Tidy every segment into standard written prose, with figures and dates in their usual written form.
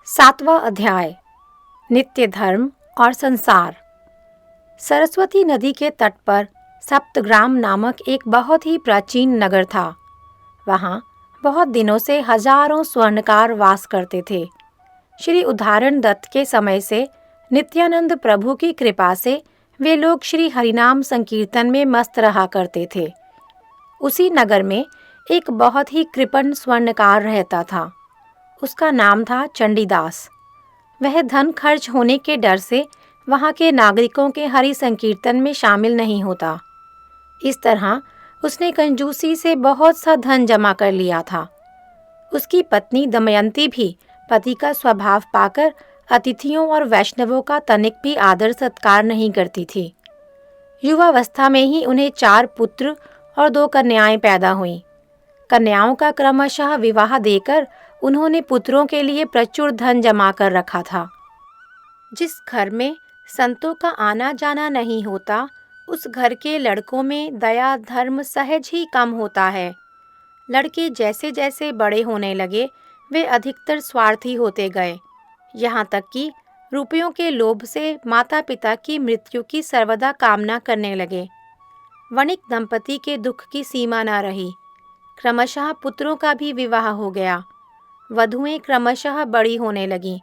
सातवां अध्याय नित्य धर्म और संसार। सरस्वती नदी के तट पर सप्तग्राम नामक एक बहुत ही प्राचीन नगर था। वहाँ बहुत दिनों से हजारों स्वर्णकार वास करते थे। श्री उदाहरण दत्त के समय से नित्यानंद प्रभु की कृपा से वे लोग श्री हरिनाम संकीर्तन में मस्त रहा करते थे। उसी नगर में एक बहुत ही कृपण स्वर्णकार रहता था। उसका नाम था चंडीदास। वह धन खर्च होने के डर से वहाँ के नागरिकों के हरि संकीर्तन में शामिल नहीं होता। इस तरह उसने कंजूसी से बहुत सा धन जमा कर लिया था। उसकी पत्नी दमयंती भी पति का स्वभाव पाकर अतिथियों और वैष्णवों का तनिक भी आदर सत्कार नहीं करती थी। युवावस्था में ही उन्हें 4 पुत्र और 2 कन्याएं पैदा हुईं। कन्याओं का क्रमशः विवाह देकर उन्होंने पुत्रों के लिए प्रचुर धन जमा कर रखा था। जिस घर में संतों का आना जाना नहीं होता, उस घर के लड़कों में दया धर्म सहज ही कम होता है। लड़के जैसे जैसे बड़े होने लगे, वे अधिकतर स्वार्थी होते गए, यहाँ तक कि रुपयों के लोभ से माता पिता की मृत्यु की सर्वदा कामना करने लगे। वणिक दंपति के दुख की सीमा न रही। क्रमशः पुत्रों का भी विवाह हो गया। वधुएं क्रमशः बड़ी होने लगीं।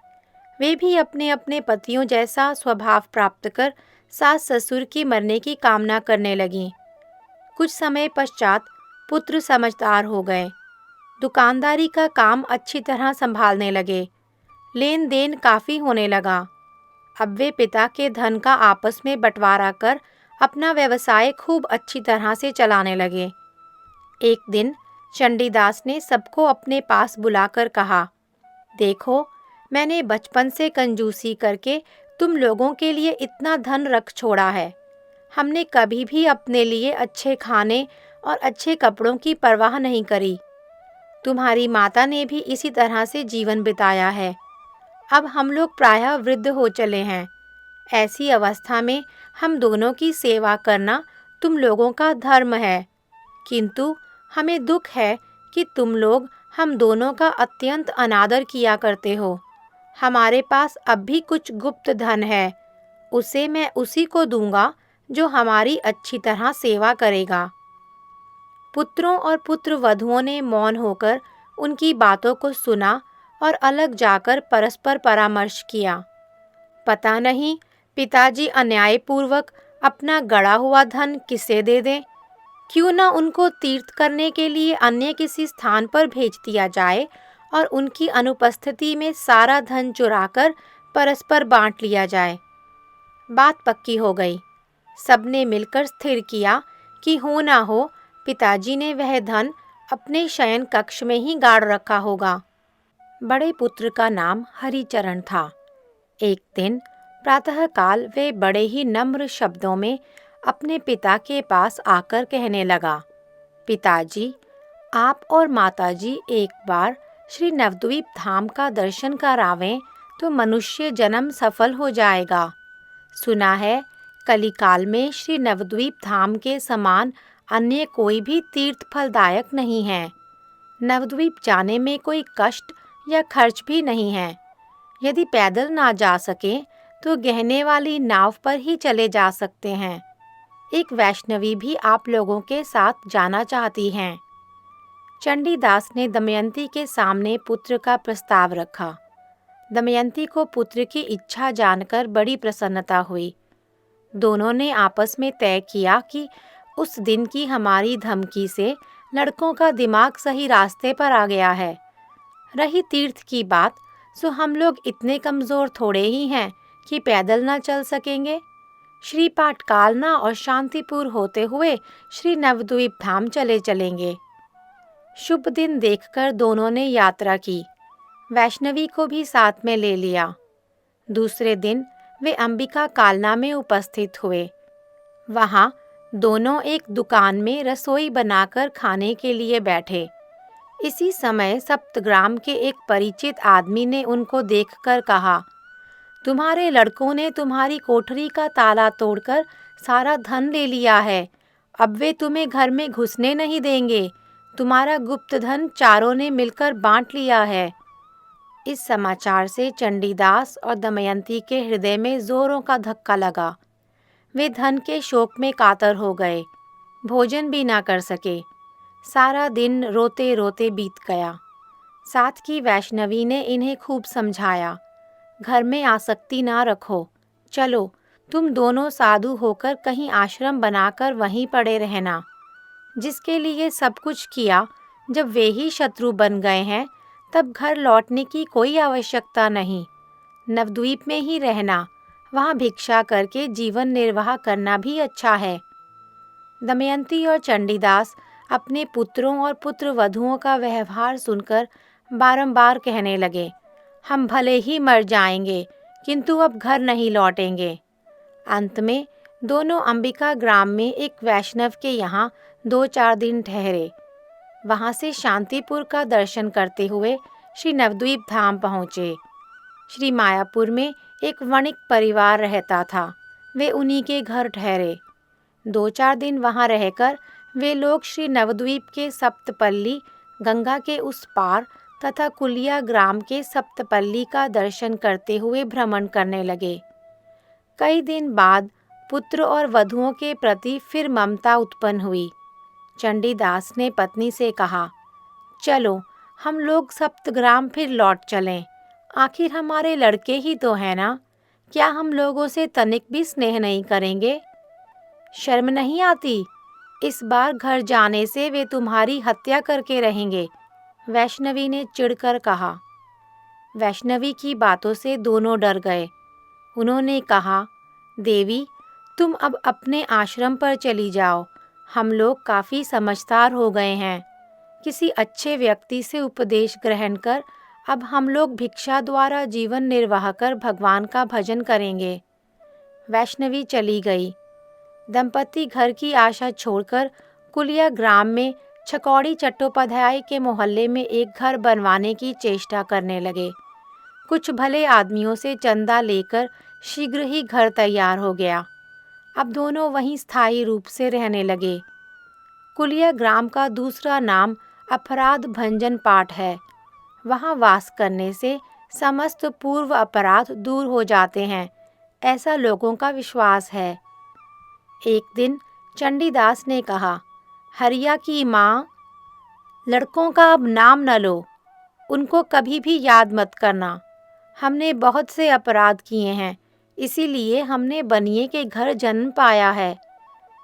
वे भी अपने अपने पतियों जैसा स्वभाव प्राप्त कर सास ससुर की मरने की कामना करने लगीं। कुछ समय पश्चात पुत्र समझदार हो गए। दुकानदारी का काम अच्छी तरह संभालने लगे। लेन देन काफ़ी होने लगा। अब वे पिता के धन का आपस में बंटवारा कर अपना व्यवसाय खूब अच्छी तरह से चलाने लगे। एक दिन चंडीदास ने सबको अपने पास बुलाकर कहा, देखो, मैंने बचपन से कंजूसी करके तुम लोगों के लिए इतना धन रख छोड़ा है। हमने कभी भी अपने लिए अच्छे खाने और अच्छे कपड़ों की परवाह नहीं करी। तुम्हारी माता ने भी इसी तरह से जीवन बिताया है। अब हम लोग प्रायः वृद्ध हो चले हैं। ऐसी अवस्था में हम दोनों की सेवा करना तुम लोगों का धर्म है, किंतु हमें दुख है कि तुम लोग हम दोनों का अत्यंत अनादर किया करते हो। हमारे पास अब भी कुछ गुप्त धन है, उसे मैं उसी को दूंगा जो हमारी अच्छी तरह सेवा करेगा। पुत्रों और पुत्र वधुओं ने मौन होकर उनकी बातों को सुना और अलग जाकर परस्पर परामर्श किया। पता नहीं पिताजी अन्यायपूर्वक अपना गड़ा हुआ धन किसे दे दें। क्यों न उनको तीर्थ करने के लिए अन्य किसी स्थान पर भेज दिया जाए और उनकी अनुपस्थिति में सारा धन चुराकर परस्पर बांट लिया जाए। बात पक्की हो गई। सबने मिलकर स्थिर किया कि हो ना हो पिताजी ने वह धन अपने शयन कक्ष में ही गाड़ रखा होगा। बड़े पुत्र का नाम हरिचरण था। एक दिन प्रातःकाल वे बड़े ही नम्र शब्दों में अपने पिता के पास आकर कहने लगा, पिताजी, आप और माताजी एक बार श्री नवद्वीप धाम का दर्शन करावें तो मनुष्य जन्म सफल हो जाएगा। सुना है कलिकाल में श्री नवद्वीप धाम के समान अन्य कोई भी तीर्थ फलदायक नहीं है। नवद्वीप जाने में कोई कष्ट या खर्च भी नहीं है। यदि पैदल ना जा सके तो गहने वाली नाव पर ही चले जा सकते हैं। एक वैष्णवी भी आप लोगों के साथ जाना चाहती हैं। चंडीदास ने दमयंती के सामने पुत्र का प्रस्ताव रखा। दमयंती को पुत्र की इच्छा जानकर बड़ी प्रसन्नता हुई। दोनों ने आपस में तय किया कि उस दिन की हमारी धमकी से लड़कों का दिमाग सही रास्ते पर आ गया है। रही तीर्थ की बात, सो हम लोग इतने कमज़ोर थोड़े ही हैं कि पैदल ना चल सकेंगे। श्री पाटकालना और शांतिपुर होते हुए श्री नवद्वीप धाम चले चलेंगे। शुभ दिन देखकर दोनों ने यात्रा की। वैष्णवी को भी साथ में ले लिया। दूसरे दिन वे अंबिका कालना में उपस्थित हुए। वहाँ दोनों एक दुकान में रसोई बनाकर खाने के लिए बैठे। इसी समय सप्तग्राम के एक परिचित आदमी ने उनको देखकर कहा, तुम्हारे लड़कों ने तुम्हारी कोठरी का ताला तोड़कर सारा धन ले लिया है। अब वे तुम्हें घर में घुसने नहीं देंगे। तुम्हारा गुप्त धन चारों ने मिलकर बांट लिया है। इस समाचार से चंडीदास और दमयंती के हृदय में जोरों का धक्का लगा। वे धन के शोक में कातर हो गए, भोजन भी ना कर सके। सारा दिन रोते रोते बीत गया। साथ की वैष्णवी ने इन्हें खूब समझाया, घर में आसक्ति ना रखो, चलो तुम दोनों साधु होकर कहीं आश्रम बनाकर वहीं पड़े रहना। जिसके लिए सब कुछ किया, जब वे ही शत्रु बन गए हैं, तब घर लौटने की कोई आवश्यकता नहीं। नवद्वीप में ही रहना, वहाँ भिक्षा करके जीवन निर्वाह करना भी अच्छा है। दमयंती और चंडीदास अपने पुत्रों और पुत्र वधुओं का व्यवहार सुनकर बारंबार कहने लगे, हम भले ही मर जाएंगे, किंतु अब घर नहीं लौटेंगे। अंत में दोनों अंबिका ग्राम में एक वैष्णव के यहाँ 2-4 दिन ठहरे। वहाँ से शांतिपुर का दर्शन करते हुए श्री नवद्वीप धाम पहुँचे। श्री मायापुर में एक वणिक परिवार रहता था, वे उन्हीं के घर ठहरे। 2-4 दिन वहाँ रहकर वे लोग श्री नवद्वीप के सप्तपल्ली, गंगा के उस पार तथा कुलिया ग्राम के सप्तपल्ली का दर्शन करते हुए भ्रमण करने लगे। कई दिन बाद पुत्र और वधुओं के प्रति फिर ममता उत्पन्न हुई। चंडीदास ने पत्नी से कहा, चलो हम लोग सप्तग्राम फिर लौट चलें। आखिर हमारे लड़के ही तो हैं ना, क्या हम लोगों से तनिक भी स्नेह नहीं करेंगे? शर्म नहीं आती? इस बार घर जाने से वे तुम्हारी हत्या करके रहेंगे, वैष्णवी ने चिढ़कर कहा। वैष्णवी की बातों से दोनों डर गए। उन्होंने कहा, देवी तुम अब अपने आश्रम पर चली जाओ, हम लोग काफ़ी समझदार हो गए हैं। किसी अच्छे व्यक्ति से उपदेश ग्रहण कर अब हम लोग भिक्षा द्वारा जीवन निर्वाह कर भगवान का भजन करेंगे। वैष्णवी चली गई। दंपति घर की आशा छोड़कर कुलिया ग्राम में छकौड़ी चट्टोपाध्याय के मोहल्ले में एक घर बनवाने की चेष्टा करने लगे। कुछ भले आदमियों से चंदा लेकर शीघ्र ही घर तैयार हो गया। अब दोनों वहीं स्थायी रूप से रहने लगे। कुलिया ग्राम का दूसरा नाम अपराध भंजन पाठ है। वहाँ वास करने से समस्त पूर्व अपराध दूर हो जाते हैं, ऐसा लोगों का विश्वास है। एक दिन चंडीदास ने कहा, हरिया की माँ, लड़कों का अब नाम न लो, उनको कभी भी याद मत करना। हमने बहुत से अपराध किए हैं, इसीलिए हमने बनिए के घर जन्म पाया है।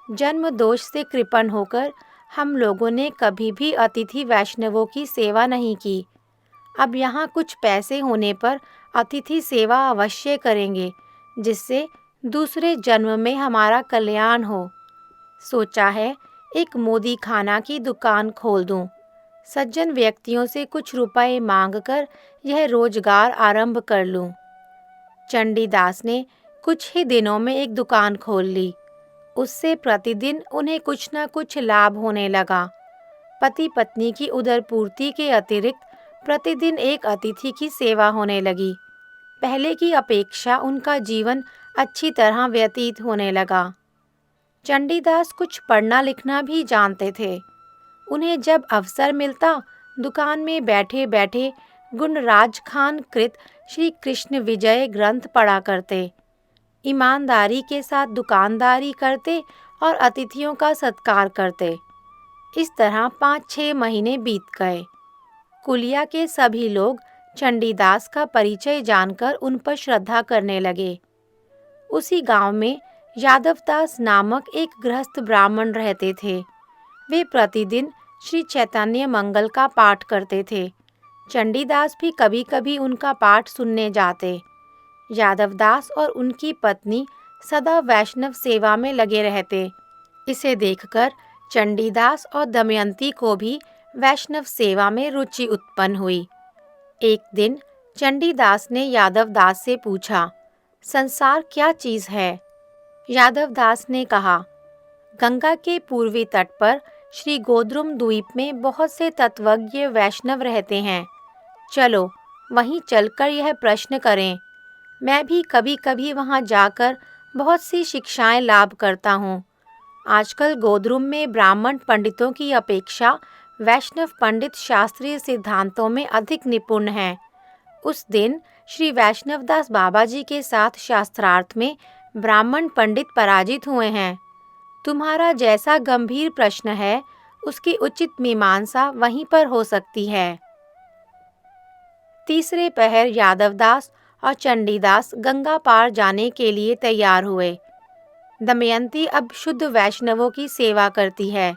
जन्म दोष से कृपण होकर हम लोगों ने कभी भी अतिथि वैष्णवों की सेवा नहीं की। अब यहाँ कुछ पैसे होने पर अतिथि सेवा अवश्य करेंगे, जिससे दूसरे जन्म में हमारा कल्याण हो। सोचा है एक मोदी खाना की दुकान खोल दूं। सज्जन व्यक्तियों से कुछ रुपए मांगकर यह रोजगार आरंभ कर लूं। चंडीदास ने कुछ ही दिनों में एक दुकान खोल ली। उससे प्रतिदिन उन्हें कुछ न कुछ लाभ होने लगा। पति पत्नी की उदरपूर्ति के अतिरिक्त प्रतिदिन एक अतिथि की सेवा होने लगी। पहले की अपेक्षा उनका जीवन अच्छी तरह व्यतीत होने लगा। चंडीदास कुछ पढ़ना लिखना भी जानते थे। उन्हें जब अवसर मिलता दुकान में बैठे बैठे गुणराज खान कृत श्री कृष्ण विजय ग्रंथ पढ़ा करते। ईमानदारी के साथ दुकानदारी करते और अतिथियों का सत्कार करते। इस तरह 5-6 महीने बीत गए। कुलिया के सभी लोग चंडीदास का परिचय जानकर उन पर श्रद्धा करने लगे। उसी गांव में यादवदास नामक एक गृहस्थ ब्राह्मण रहते थे। वे प्रतिदिन श्री चैतन्य मंगल का पाठ करते थे। चंडीदास भी कभी कभी उनका पाठ सुनने जाते। यादवदास और उनकी पत्नी सदा वैष्णव सेवा में लगे रहते। इसे देखकर चंडीदास और दमयंती को भी वैष्णव सेवा में रुचि उत्पन्न हुई। एक दिन चंडीदास ने यादवदास से पूछा, संसार क्या चीज़ है? यादवदास ने कहा, गंगा के पूर्वी तट पर श्री गोद्रुम द्वीप में बहुत से तत्वज्ञ वैष्णव रहते हैं। चलो वहीं चलकर यह प्रश्न करें। मैं भी कभी कभी वहां जाकर बहुत सी शिक्षाएं लाभ करता हूँ। आजकल गोद्रुम में ब्राह्मण पंडितों की अपेक्षा वैष्णव पंडित शास्त्रीय सिद्धांतों में अधिक निपुण हैं। उस दिन श्री वैष्णवदास बाबा जी के साथ शास्त्रार्थ में ब्राह्मण पंडित पराजित हुए हैं। तुम्हारा जैसा गंभीर प्रश्न है, उसकी उचित मीमांसा वहीं पर हो सकती है। तीसरे पहर यादवदास और चंडीदास गंगा पार जाने के लिए तैयार हुए। दमयंती अब शुद्ध वैष्णवों की सेवा करती है।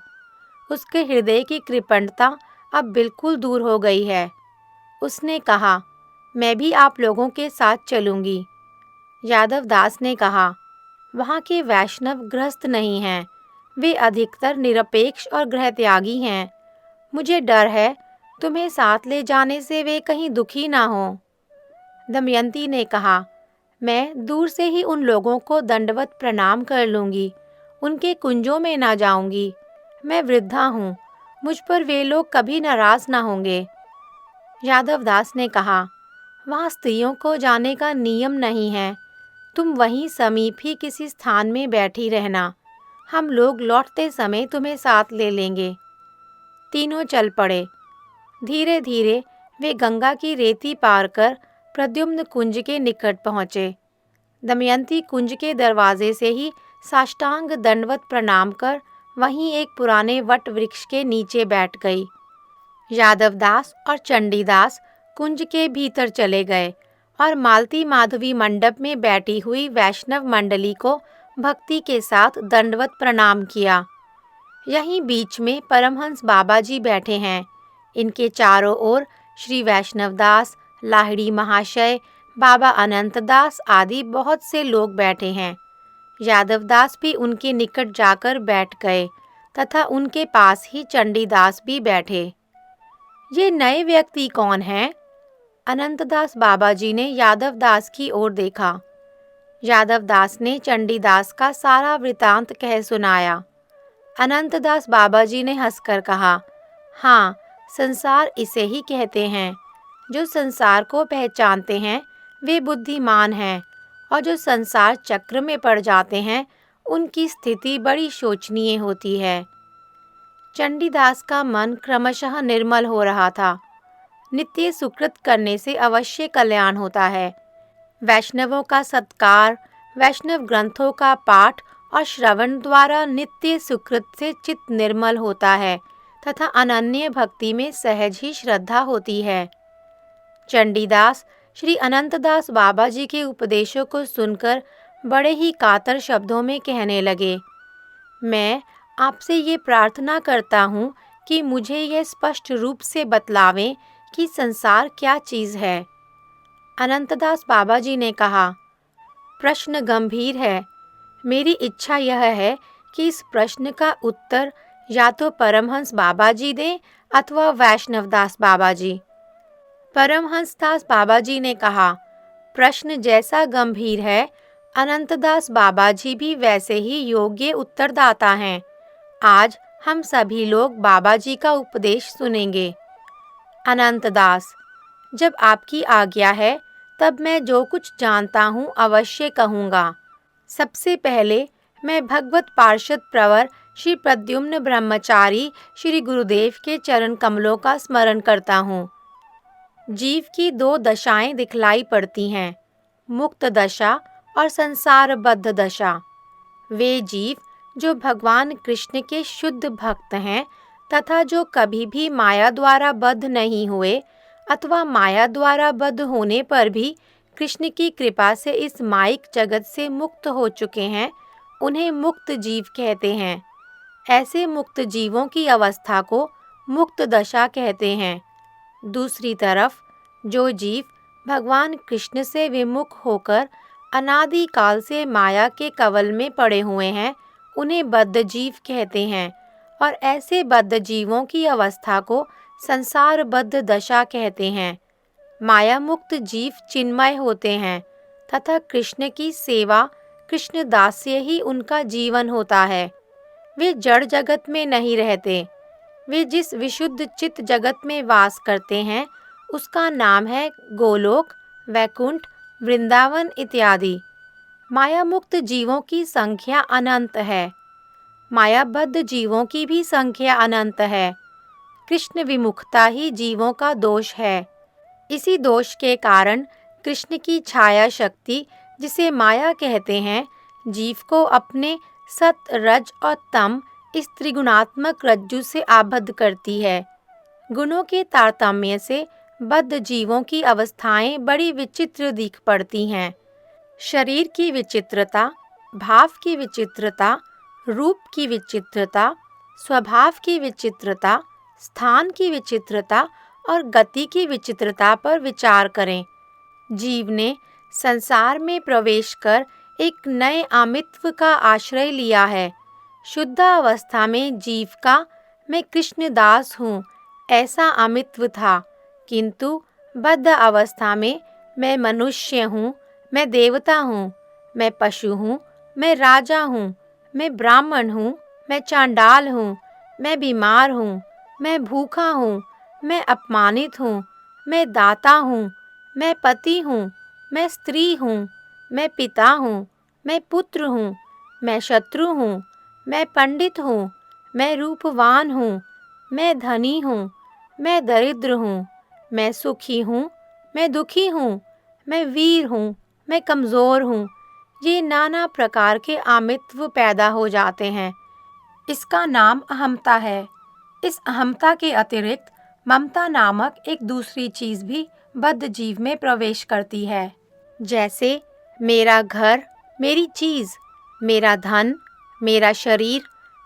उसके हृदय की कृपणता अब बिल्कुल दूर हो गई है। उसने कहा, मैं भी आप लोगों के साथ चलूंगी। यादव दास ने कहा, वहाँ के वैष्णव गृहस्थ नहीं हैं, वे अधिकतर निरपेक्ष और गृहत्यागी हैं। मुझे डर है तुम्हें साथ ले जाने से वे कहीं दुखी ना हो। दमयंती ने कहा, मैं दूर से ही उन लोगों को दंडवत प्रणाम कर लूंगी, उनके कुंजों में ना जाऊंगी। मैं वृद्धा हूँ, मुझ पर वे लोग कभी नाराज ना होंगे। यादव दास ने कहा, वहाँ स्त्रियों को जाने का नियम नहीं है। तुम वहीं समीप ही किसी स्थान में बैठी रहना, हम लोग लौटते समय तुम्हें साथ ले लेंगे। तीनों चल पड़े। धीरे धीरे वे गंगा की रेती पार कर प्रद्युम्न कुंज के निकट पहुँचे। दमयंती कुंज के दरवाजे से ही साष्टांग दंडवत प्रणाम कर वहीं एक पुराने वट वृक्ष के नीचे बैठ गई। यादवदास और चंडीदास कुंज के भीतर चले गए और मालती माधवी मंडप में बैठी हुई वैष्णव मंडली को भक्ति के साथ दंडवत प्रणाम किया। यहीं बीच में परमहंस बाबा जी बैठे हैं। इनके चारों ओर श्री वैष्णवदास, लाहिड़ी महाशय, बाबा अनंतदास आदि बहुत से लोग बैठे हैं। यादवदास भी उनके निकट जाकर बैठ गए तथा उनके पास ही चंडीदास भी बैठे। ये नए व्यक्ति कौन हैं? अनंतदास बाबा जी ने यादवदास की ओर देखा। यादवदास ने चंडीदास का सारा वृतांत कह सुनाया। अनंतदास बाबा जी ने हंसकर कहा, हाँ, संसार इसे ही कहते हैं। जो संसार को पहचानते हैं वे बुद्धिमान हैं, और जो संसार चक्र में पड़ जाते हैं उनकी स्थिति बड़ी शोचनीय होती है। चंडीदास का मन क्रमशः निर्मल हो रहा था। नित्य सुकृत करने से अवश्य कल्याण होता है। वैष्णवों का सत्कार, वैष्णव ग्रंथों का पाठ और श्रवण द्वारा नित्य सुकृत से चित्त निर्मल होता है तथा अनन्य भक्ति में सहज ही श्रद्धा होती है। चंडीदास श्री अनंतदास बाबा जी के उपदेशों को सुनकर बड़े ही कातर शब्दों में कहने लगे, मैं आपसे ये प्रार्थना करता हूँ कि मुझे यह स्पष्ट रूप से बतलावें कि संसार क्या चीज़ है। अनंतदास बाबा जी ने कहा, प्रश्न गंभीर है। मेरी इच्छा यह है कि इस प्रश्न का उत्तर या तो परमहंस बाबा जी दें अथवा वैष्णवदास बाबा जी। परमहंस दास बाबा जी ने कहा, प्रश्न जैसा गंभीर है, अनंतदास बाबा जी भी वैसे ही योग्य उत्तरदाता हैं। आज हम सभी लोग बाबा जी का उपदेश सुनेंगे। अनंतदास, जब आपकी आज्ञा है तब मैं जो कुछ जानता हूँ अवश्य कहूँगा। सबसे पहले मैं भगवत पार्षद प्रवर श्री प्रद्युम्न ब्रह्मचारी श्री गुरुदेव के चरण कमलों का स्मरण करता हूँ। जीव की दो दशाएं दिखलाई पड़ती हैं, मुक्त दशा और संसारबद्ध दशा। वे जीव जो भगवान कृष्ण के शुद्ध भक्त हैं तथा जो कभी भी माया द्वारा बद्ध नहीं हुए अथवा माया द्वारा बद्ध होने पर भी कृष्ण की कृपा से इस माइक जगत से मुक्त हो चुके हैं, उन्हें मुक्त जीव कहते हैं। ऐसे मुक्त जीवों की अवस्था को मुक्त दशा कहते हैं। दूसरी तरफ जो जीव भगवान कृष्ण से विमुख होकर अनादि काल से माया के कवल में पड़े हुए हैं, उन्हें बद्ध जीव कहते हैं, और ऐसे बद्ध जीवों की अवस्था को संसारबद्ध दशा कहते हैं। माया मुक्त जीव चिन्मय होते हैं तथा कृष्ण की सेवा, कृष्ण दास्य ही उनका जीवन होता है। वे जड़ जगत में नहीं रहते। वे जिस विशुद्ध चित्त जगत में वास करते हैं उसका नाम है गोलोक, वैकुंठ, वृंदावन इत्यादि। माया मुक्त जीवों की संख्या अनंत है। मायाबद्ध जीवों की भी संख्या अनंत है। कृष्ण विमुखता ही जीवों का दोष है। इसी दोष के कारण कृष्ण की छाया शक्ति, जिसे माया कहते हैं, जीव को अपने सत, रज और तम इस त्रिगुणात्मक रज्जु से आबद्ध करती है। गुणों के तारतम्य से बद्ध जीवों की अवस्थाएं बड़ी विचित्र दिख पड़ती हैं। शरीर की विचित्रता, भाव की विचित्रता, रूप की विचित्रता, स्वभाव की विचित्रता, स्थान की विचित्रता और गति की विचित्रता पर विचार करें। जीव ने संसार में प्रवेश कर एक नए अमित्व का आश्रय लिया है। शुद्ध अवस्था में जीव का मैं कृष्णदास हूँ ऐसा अमित्व था, किंतु बद्ध अवस्था में मैं मनुष्य हूँ, मैं देवता हूँ, मैं पशु हूँ, मैं राजा हूँ, मैं ब्राह्मण हूँ, मैं चांडाल हूँ, मैं बीमार हूँ, मैं भूखा हूँ, मैं अपमानित हूँ, मैं दाता हूँ, मैं पति हूँ, मैं स्त्री हूँ, मैं पिता हूँ, मैं पुत्र हूँ, मैं शत्रु हूँ, मैं पंडित हूँ, मैं रूपवान हूँ, मैं धनी हूँ, मैं दरिद्र हूँ, मैं सुखी हूँ, मैं दुखी हूँ, मैं वीर हूँ, मैं कमज़ोर हूँ। ये नाना प्रकार के आमित्व पैदा हो जाते हैं। इसका नाम अहमता है। इस अहमता के अतिरिक्त ममता नामक एक दूसरी चीज़ भी बद्ध जीव में प्रवेश करती है। जैसे मेरा घर, मेरी चीज़, मेरा धन, मेरा शरीर,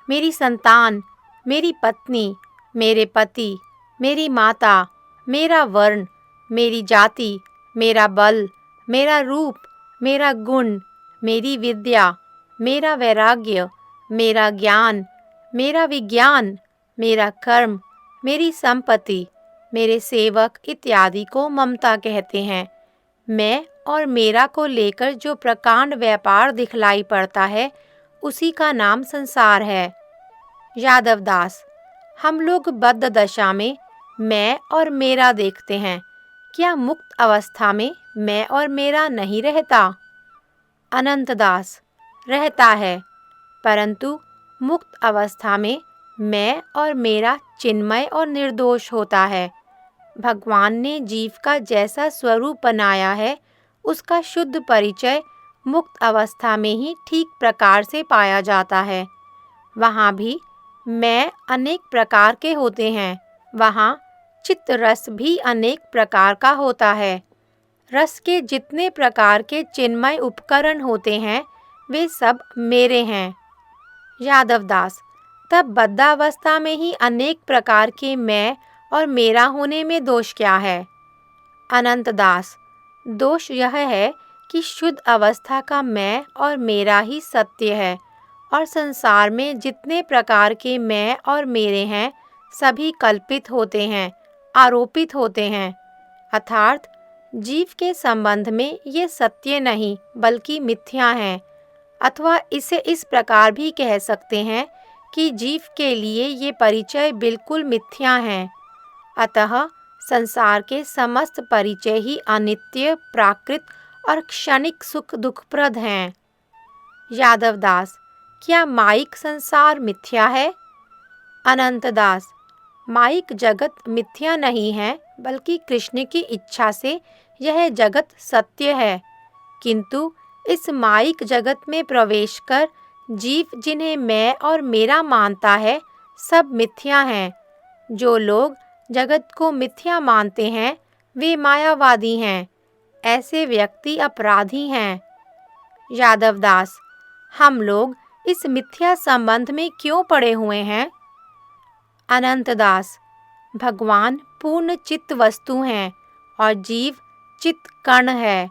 मेरी संतान, मेरी पत्नी, मेरे पति, मेरी माता, मेरा वर्ण, मेरी जाति, मेरा बल, मेरा रूप, मेरा गुण, मेरी विद्या, मेरा वैराग्य, मेरा ज्ञान, मेरा विज्ञान, मेरा कर्म, मेरी संपत्ति, मेरे सेवक इत्यादि को ममता कहते हैं। मैं और मेरा को लेकर जो प्रकांड व्यापार दिखलाई पड़ता है उसी का नाम संसार है। यादव दास, हम लोग बद्ध दशा में मैं और मेरा देखते हैं, क्या मुक्त अवस्था में मैं और मेरा नहीं रहता? अनंत दास, रहता है, परंतु मुक्त अवस्था में मैं और मेरा चिन्मय और निर्दोष होता है। भगवान ने जीव का जैसा स्वरूप बनाया है उसका शुद्ध परिचय मुक्त अवस्था में ही ठीक प्रकार से पाया जाता है। वहाँ भी मैं अनेक प्रकार के होते हैं, वहाँ चित्त रस भी अनेक प्रकार का होता है। रस के जितने प्रकार के चिन्मय उपकरण होते हैं वे सब मेरे हैं। यादव दास, तब बद्धावस्था में ही अनेक प्रकार के मैं और मेरा होने में दोष क्या है? अनंत दास, दोष यह है कि शुद्ध अवस्था का मैं और मेरा ही सत्य है और संसार में जितने प्रकार के मैं और मेरे हैं सभी कल्पित होते हैं, आरोपित होते हैं। अर्थात जीव के संबंध में ये सत्य नहीं बल्कि मिथ्या हैं। अथवा इसे इस प्रकार भी कह सकते हैं कि जीव के लिए ये परिचय बिल्कुल मिथ्या हैं। अतः संसार के समस्त परिचय ही अनित्य, प्राकृत और क्षणिक सुख दुखप्रद हैं। यादव दास, क्या माइक संसार मिथ्या है? अनंत दास, माइक जगत मिथ्या नहीं है बल्कि कृष्ण की इच्छा से यह जगत सत्य है, किंतु इस माइक जगत में प्रवेश कर जीव जिन्हें मैं और मेरा मानता है सब मिथ्या हैं। जो लोग जगत को मिथ्या मानते हैं वे मायावादी हैं। ऐसे व्यक्ति अपराधी हैं। यादव दास, हम लोग इस मिथ्या संबंध में क्यों पड़े हुए हैं? अनंत दास, भगवान पूर्ण चित्त वस्तु हैं और जीव चित्त कण है।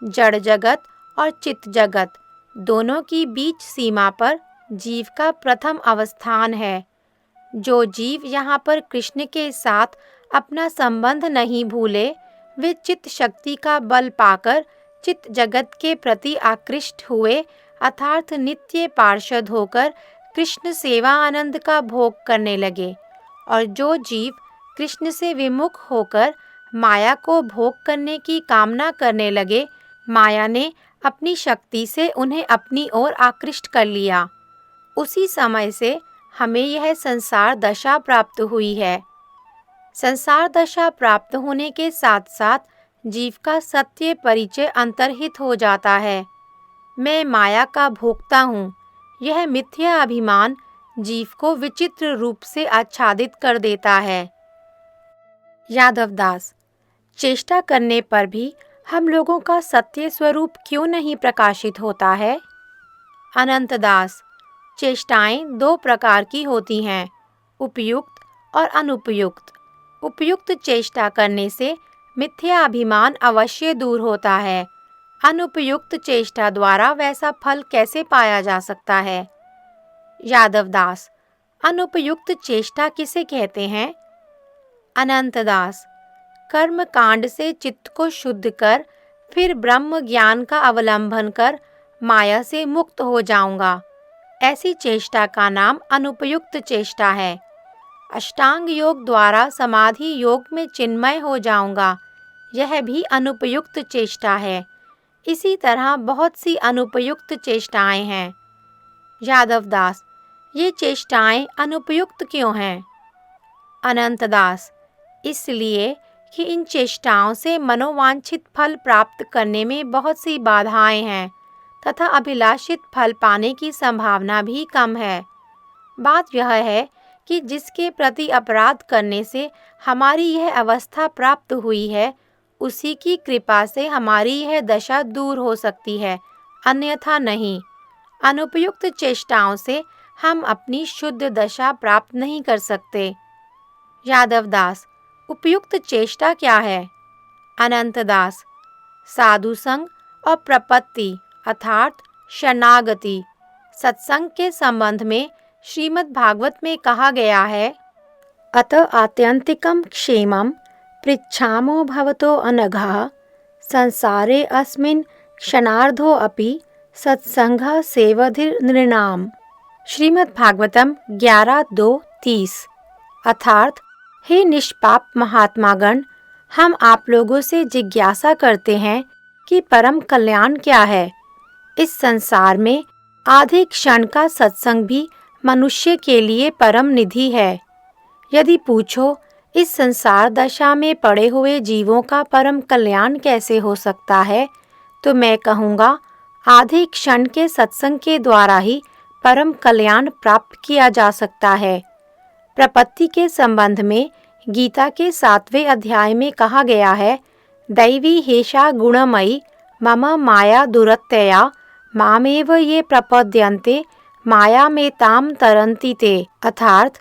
जड़ जगत और चित्त जगत दोनों की बीच सीमा पर जीव का प्रथम अवस्थान है। जो जीव यहाँ पर कृष्ण के साथ अपना संबंध नहीं भूले वे चित्त शक्ति का बल पाकर चित्त जगत के प्रति आकृष्ट हुए अर्थात नित्य पार्षद होकर कृष्ण सेवा आनंद का भोग करने लगे और जो जीव कृष्ण से विमुख होकर माया को भोग करने की कामना करने लगे, माया ने अपनी शक्ति से उन्हें अपनी ओर आकृष्ट कर लिया। उसी समय से हमें यह संसार दशा प्राप्त हुई है। संसार दशा प्राप्त होने के साथ साथ जीव का सत्य परिचय अंतर्हित हो जाता है। मैं माया का भोक्ता हूँ, यह मिथ्या अभिमान जीव को विचित्र रूप से आच्छादित कर देता है। यादव दास, चेष्टा करने पर भी हम लोगों का सत्य स्वरूप क्यों नहीं प्रकाशित होता है? अनंत दास, चेष्टाएं दो प्रकार की होती हैं, उपयुक्त और अनुपयुक्त। उपयुक्त चेष्टा करने से मिथ्या अभिमान अवश्य दूर होता है। अनुपयुक्त चेष्टा द्वारा वैसा फल कैसे पाया जा सकता है? यादव दास, अनुपयुक्त चेष्टा किसे कहते हैं? अनंत दास, कर्म कांड से चित्त को शुद्ध कर फिर ब्रह्म ज्ञान का अवलंबन कर माया से मुक्त हो जाऊंगा, ऐसी चेष्टा का नाम अनुपयुक्त चेष्टा है। अष्टांग योग द्वारा समाधि योग में चिन्मय हो जाऊंगा, यह भी अनुपयुक्त चेष्टा है। इसी तरह बहुत सी अनुपयुक्त चेष्टाएं हैं। यादव दास, ये चेष्टाएं अनुपयुक्त क्यों हैं? अनंत दास, इसलिए कि इन चेष्टाओं से मनोवांछित फल प्राप्त करने में बहुत सी बाधाएं हैं तथा अभिलाषित फल पाने की संभावना भी कम है। बात यह है कि जिसके प्रति अपराध करने से हमारी यह अवस्था प्राप्त हुई है, उसी की कृपा से हमारी यह दशा दूर हो सकती है, अन्यथा नहीं। अनुपयुक्त चेष्टाओं से हम अपनी शुद्ध दशा प्राप्त नहीं कर सकते। यादव दास, उपयुक्त चेष्टा क्या है? अनंत दास, साधु संग और प्रपत्ति अर्थात शरणागति। सत्संग के संबंध में श्रीमद् भागवत में कहा गया है, अत आत्यंतिकम क्षेमम पृच्छामो भवतो अनघः संसारे अस्मिन् क्षणार्धो अपि सत्संगः सेवधिर नृणाम। श्रीमद् भागवतम 11:2-30। अर्थात, हे निष्पाप महात्मागण, हम आप लोगों से जिज्ञासा करते हैं कि परम कल्याण क्या है। इस संसार में आधे क्षण का सत्संग भी मनुष्य के लिए परम निधि है। यदि पूछो इस संसार दशा में पड़े हुए जीवों का परम कल्याण कैसे हो सकता है, तो मैं कहूँगा आधे क्षण के सत्संग के द्वारा ही परम कल्याण प्राप्त किया जा सकता है। प्रपत्ति के संबंध में गीता के 7वें अध्याय में कहा गया है, दैवी हेषा गुणमयी मम माया दुरत्यया मामेव ये प्रपद्यन्ते माया में ताम तरंती ते। अर्थात,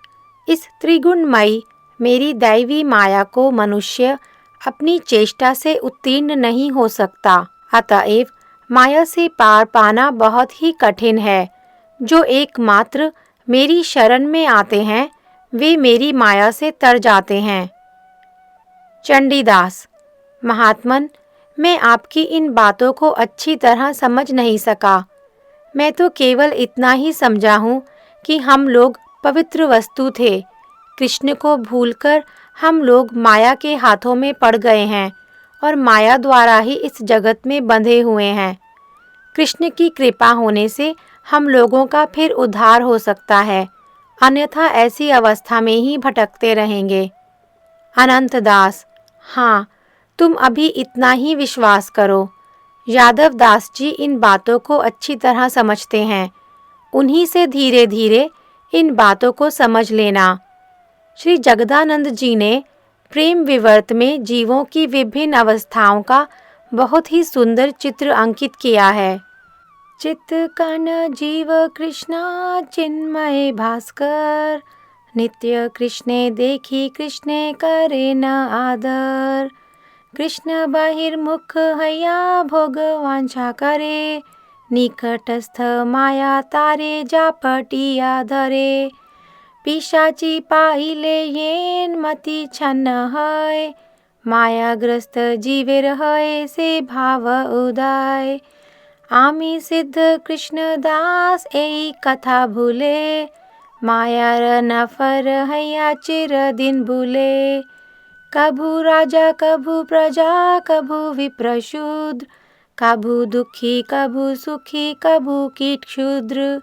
इस त्रिगुणमयी मेरी दैवी माया को मनुष्य अपनी चेष्टा से उत्तीर्ण नहीं हो सकता। अतएव माया से पार पाना बहुत ही कठिन है। जो एकमात्र मेरी शरण में आते हैं, वे मेरी माया से तर जाते हैं। चंडीदास, महात्मन, मैं आपकी इन बातों को अच्छी तरह समझ नहीं सका। मैं तो केवल इतना ही समझा हूँ कि हम लोग पवित्र वस्तु थे। कृष्ण को भूलकर हम लोग माया के हाथों में पड़ गए हैं और माया द्वारा ही इस जगत में बंधे हुए हैं। कृष्ण की कृपा होने से हम लोगों का फिर उद्धार हो सकता है, अन्यथा ऐसी अवस्था में ही भटकते रहेंगे। अनंत दास, हाँ, तुम अभी इतना ही विश्वास करो। यादव दास जी इन बातों को अच्छी तरह समझते हैं, उन्हीं से धीरे धीरे इन बातों को समझ लेना। श्री जगदानंद जी ने प्रेम विवर्त में जीवों की विभिन्न अवस्थाओं का बहुत ही सुंदर चित्र अंकित किया है। चित्त कन जीव कृष्णा चिन्मय भास्कर, नित्य कृष्णे देखी कृष्णे करे न आदर। कृष्ण बहिर्मुख हया भोग वांछा करे, निकटस्थ माया तारे जापटिया धरे। पिशाची पाहिले येन मति छन्न है, मायाग्रस्त जीवेर है से भाव उदय। आमी सिद्ध कृष्ण दास एई कथा भूले, मायार नफर हैया चिर दिन भूले। कभू राजा कभू प्रजा कभू विप्र शूद्र, कभू दुखी कभू सुखी कभू कीट क्षुद्र।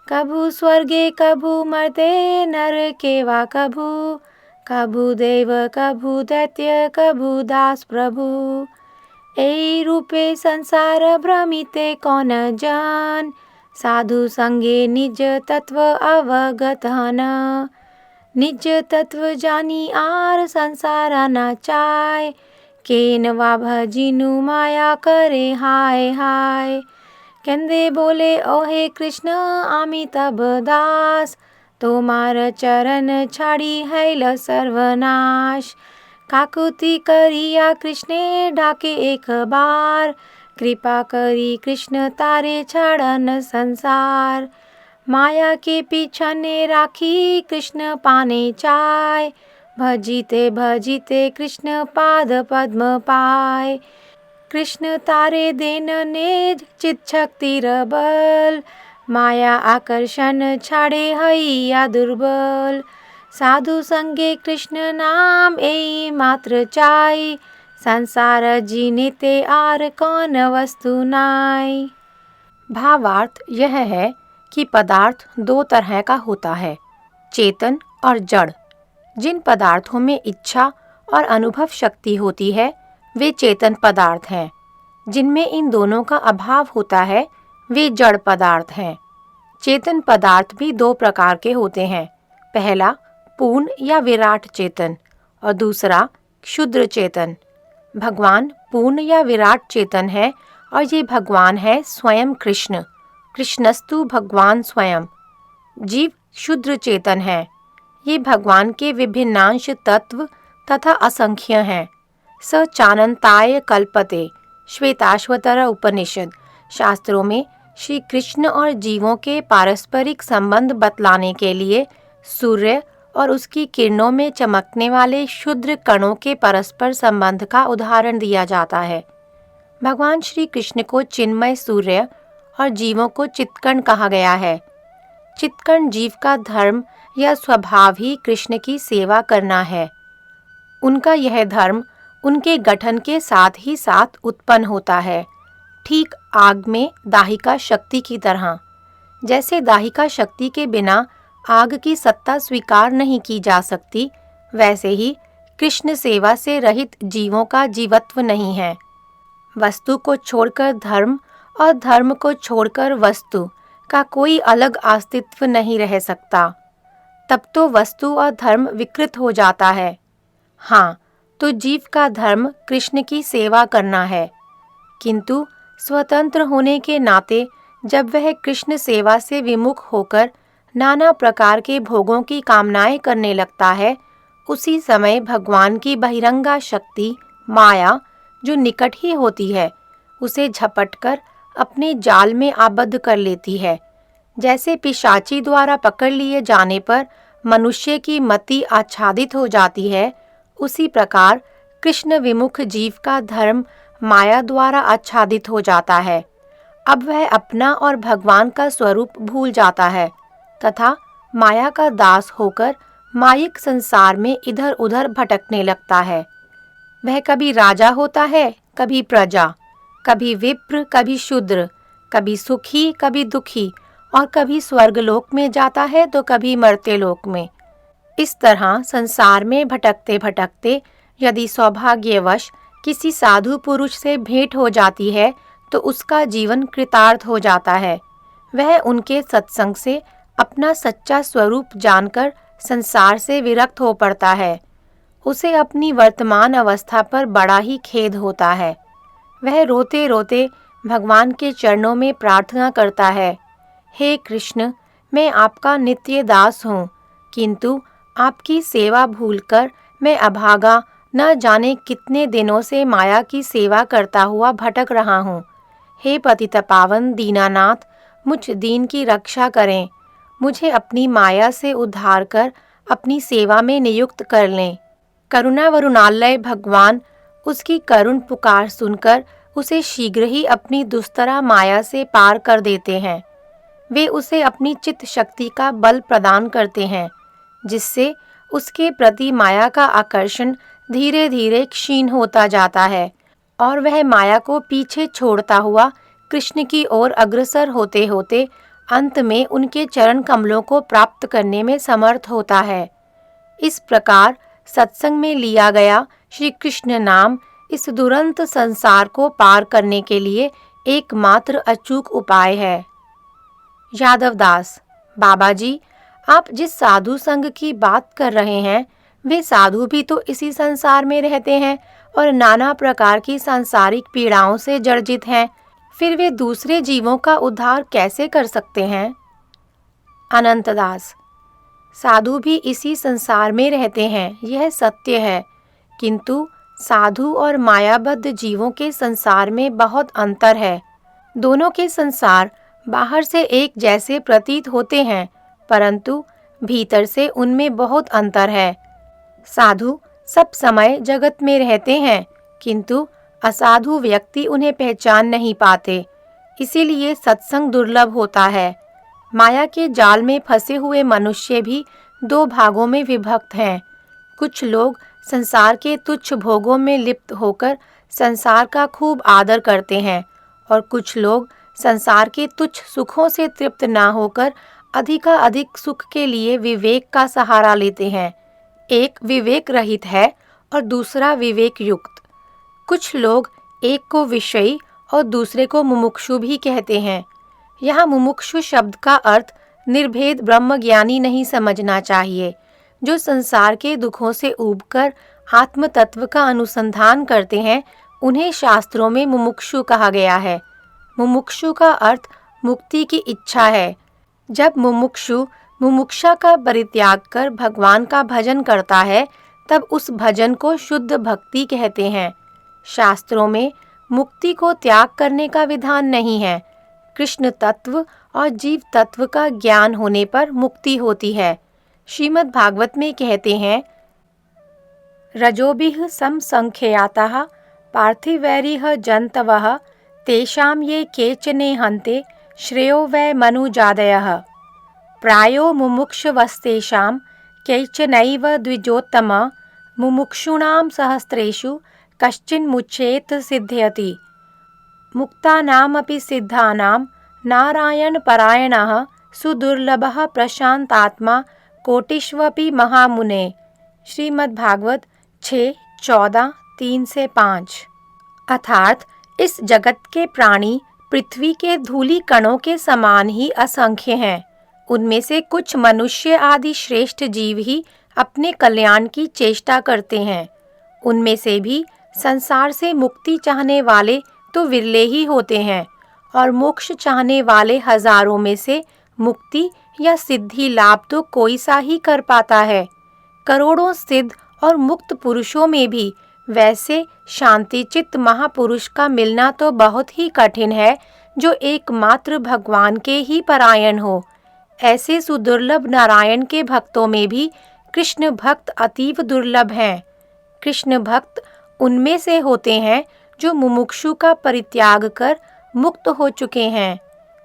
कभू स्वर्गे कभू मर्ते नर केवा कभू, कभू देव कभू दैत्य कभू दास प्रभु। एई रूपे संसार भ्रमिते कौन जान, साधु संगे निज तत्व अवगत हन। निज तत्व जानी आर संसारा न चाय, केन वा भजिनु माया करे हाय हाय। केंदे बोले ओहे कृष्ण आमी तब दास, तोमार चरण छाड़ी हैल सर्वनाश। काकुति करिया कृष्णे ढाके एक बार, कृपा करी कृष्ण तारे छाड़न संसार। माया के पीछने राखी कृष्ण पाने चाय, भजीते भजीते कृष्ण पाद पद्म पाय। कृष्ण तारे देन नेज चित शक्ति बल, माया आकर्षण छाड़े हैया दुर्बल। साधु संगे कृष्ण नाम एई मात्र चाय, संसार जीनिते आर कौन वस्तु नाय। भावार्थ यह है कि पदार्थ दो तरह का होता है, चेतन और जड़। जिन पदार्थों में इच्छा और अनुभव शक्ति होती है वे चेतन पदार्थ हैं। जिनमें इन दोनों का अभाव होता है वे जड़ पदार्थ हैं। चेतन पदार्थ भी दो प्रकार के होते हैं, पहला पूर्ण या विराट चेतन और दूसरा क्षुद्र चेतन। भगवान पूर्ण या विराट चेतन है और ये भगवान है स्वयं कृष्ण, कृष्णस्तु भगवान स्वयं। जीव क्षुद्र चेतन है, ये भगवान के विभिन्नांश तत्व तथा असंख्य हैं। स चानंताय कल्पते, श्वेताश्वतर उपनिषद। शास्त्रों में श्री कृष्ण और जीवों के पारस्परिक संबंध बतलाने के लिए सूर्य और उसकी किरणों में चमकने वाले क्षुद्र कणों के परस्पर संबंध का उदाहरण दिया जाता है। भगवान श्री कृष्ण को चिन्मय सूर्य और जीवों को चित्कण कहा गया है। चित्कण जीव का धर्म या स्वभाव ही कृष्ण की सेवा करना है। उनका यह धर्म उनके गठन के साथ ही साथ उत्पन्न होता है, ठीक आग में दाहिका शक्ति की तरह। जैसे दाहिका शक्ति के बिना आग की सत्ता स्वीकार नहीं की जा सकती, वैसे ही कृष्ण सेवा से रहित जीवों का जीवत्व नहीं है। वस्तु को छोड़कर धर्म और धर्म को छोड़कर वस्तु का कोई अलग अस्तित्व नहीं रह सकता। तब तो वस्तु और धर्म विकृत हो जाता है। हाँ, तो जीव का धर्म कृष्ण की सेवा करना है, किंतु स्वतंत्र होने के नाते जब वह कृष्ण सेवा से विमुख होकर नाना प्रकार के भोगों की कामनाएं करने लगता है, उसी समय भगवान की बहिरंगा शक्ति माया जो निकट ही होती है, उसे झपटकर अपने जाल में आबद्ध कर लेती है। जैसे पिशाची द्वारा पकड़ लिए जाने पर मनुष्य की मति आच्छादित हो जाती है, उसी प्रकार कृष्ण विमुख जीव का धर्म माया द्वारा आच्छादित हो जाता है। अब वह अपना और भगवान का स्वरूप भूल जाता है तथा माया का दास होकर मायिक संसार में इधर उधर भटकने लगता है। वह कभी राजा होता है, कभी प्रजा, कभी विप्र, कभी शूद्र, कभी सुखी, कभी दुखी और कभी स्वर्गलोक में जाता है तो कभी मर्त्य लोक में। इस तरह संसार में भटकते भटकते यदि सौभाग्यवश किसी साधु पुरुष से भेंट हो जाती है तो उसका जीवन कृतार्थ हो जाता है। वह उनके सत्संग से अपना सच्चा स्वरूप जानकर संसार से विरक्त हो पड़ता है। उसे अपनी वर्तमान अवस्था पर बड़ा ही खेद होता है। वह रोते रोते भगवान के चरणों में प्रार्थना करता है, हे कृष्ण, मैं आपका नित्य दास हूँ, किंतु आपकी सेवा भूलकर मैं अभागा न जाने कितने दिनों से माया की सेवा करता हुआ भटक रहा हूँ। हे पतितपावन दीनानाथ, मुझ दीन की रक्षा करें। मुझे अपनी माया से उद्धार कर अपनी सेवा में नियुक्त कर लें। करुणा वरुणालय भगवान उसकी करुण पुकार सुनकर उसे शीघ्र ही अपनी दुस्तरा माया से पार कर देते हैं। वे उसे अपनी चित्त शक्ति का बल प्रदान करते हैं, जिससे उसके प्रति माया का आकर्षण धीरे धीरे क्षीण होता जाता है और वह माया को पीछे छोड़ता हुआ कृष्ण की ओर अग्रसर होते होते अंत में उनके चरण कमलों को प्राप्त करने में समर्थ होता है। इस प्रकार सत्संग में लिया गया श्री कृष्ण नाम इस दुरंत संसार को पार करने के लिए एकमात्र अचूक उपाय है। यादव दास: बाबा जी, आप जिस साधु संग की बात कर रहे हैं, वे साधु भी तो इसी संसार में रहते हैं और नाना प्रकार की सांसारिक पीड़ाओं से जर्जित हैं। फिर वे दूसरे जीवों का उद्धार कैसे कर सकते हैं? अनंत दास: साधु भी इसी संसार में रहते हैं, यह सत्य है, किंतु साधु और मायाबद्ध जीवों के संसार में बहुत अंतर है। दोनों के संसार बाहर से एक जैसे प्रतीत होते हैं, परंतु भीतर से उनमें बहुत अंतर है। साधु सब समय जगत में रहते हैं, किंतु असाधु व्यक्ति उन्हें पहचान नहीं पाते, इसीलिए सत्संग दुर्लभ होता है। माया के जाल में फंसे हुए मनुष्य भी दो भागों में विभक्त हैं। कुछ लोग संसार के तुच्छ भोगों में लिप्त होकर संसार का खूब आदर करते हैं और कुछ लोग संसार के तुच्छ सुखों से तृप्त ना होकर अधिकाधिक सुख के लिए विवेक का सहारा लेते हैं। एक विवेक रहित है और दूसरा विवेक युक्त। कुछ लोग एक को विषयी और दूसरे को मुमुक्षु भी कहते हैं। यहाँ मुमुक्षु शब्द का अर्थ निर्भेद ब्रह्मज्ञानी नहीं समझना चाहिए। जो संसार के दुखों से ऊबकर आत्म तत्व का अनुसंधान करते हैं, उन्हें शास्त्रों में मुमुक्षु कहा गया है। मुमुक्षु का अर्थ मुक्ति की इच्छा है। जब मुमुक्षु मुमुक्षा का परित्याग कर भगवान का भजन करता है, तब उस भजन को शुद्ध भक्ति कहते हैं। शास्त्रों में मुक्ति को त्याग करने का विधान नहीं है। कृष्ण तत्व और जीव तत्व का ज्ञान होने पर मुक्ति होती है। श्रीमद् भागवत में कहते हैं, रजोभिः समसंख्याताः पार्थिवैरिः जन्तवः तेषां ये केचने हन्ते श्रेयो वै मनुजादयः प्रायो मुमुक्षवस्तेषां कैचनैव द्विजोत्तम मुमुक्षूणां सहस्रेषु कश्चिन्मुच्येत सिद्ध्यति मुक्तानामपि सिद्धानां नारायणपरायणः सुदुर्लभः प्रशांतात्मा कोटिष्वपि महामुने। श्रीमद्भागवत 6:14, 3-5। अर्थात इस जगत के प्राणी पृथ्वी के धूलि कणों के समान ही असंख्य हैं। उनमें से कुछ मनुष्य आदि श्रेष्ठ जीव ही अपने कल्याण की चेष्टा करते हैं। उनमें से भी संसार से मुक्ति चाहने वाले तो विरले ही होते हैं और मोक्ष चाहने वाले हजारों में से मुक्ति या सिद्धि लाभ तो कोई सा ही कर पाता है। करोड़ों सिद्ध और मुक्त पुरुषों में भी वैसे शांति चित्त महापुरुष का मिलना तो बहुत ही कठिन है, जो एकमात्र भगवान के ही परायण हो। ऐसे सुदुर्लभ नारायण के भक्तों में भी कृष्ण भक्त अतीव दुर्लभ हैं। कृष्ण भक्त उनमें से होते हैं जो मुमुक्षु का परित्याग कर मुक्त हो चुके हैं।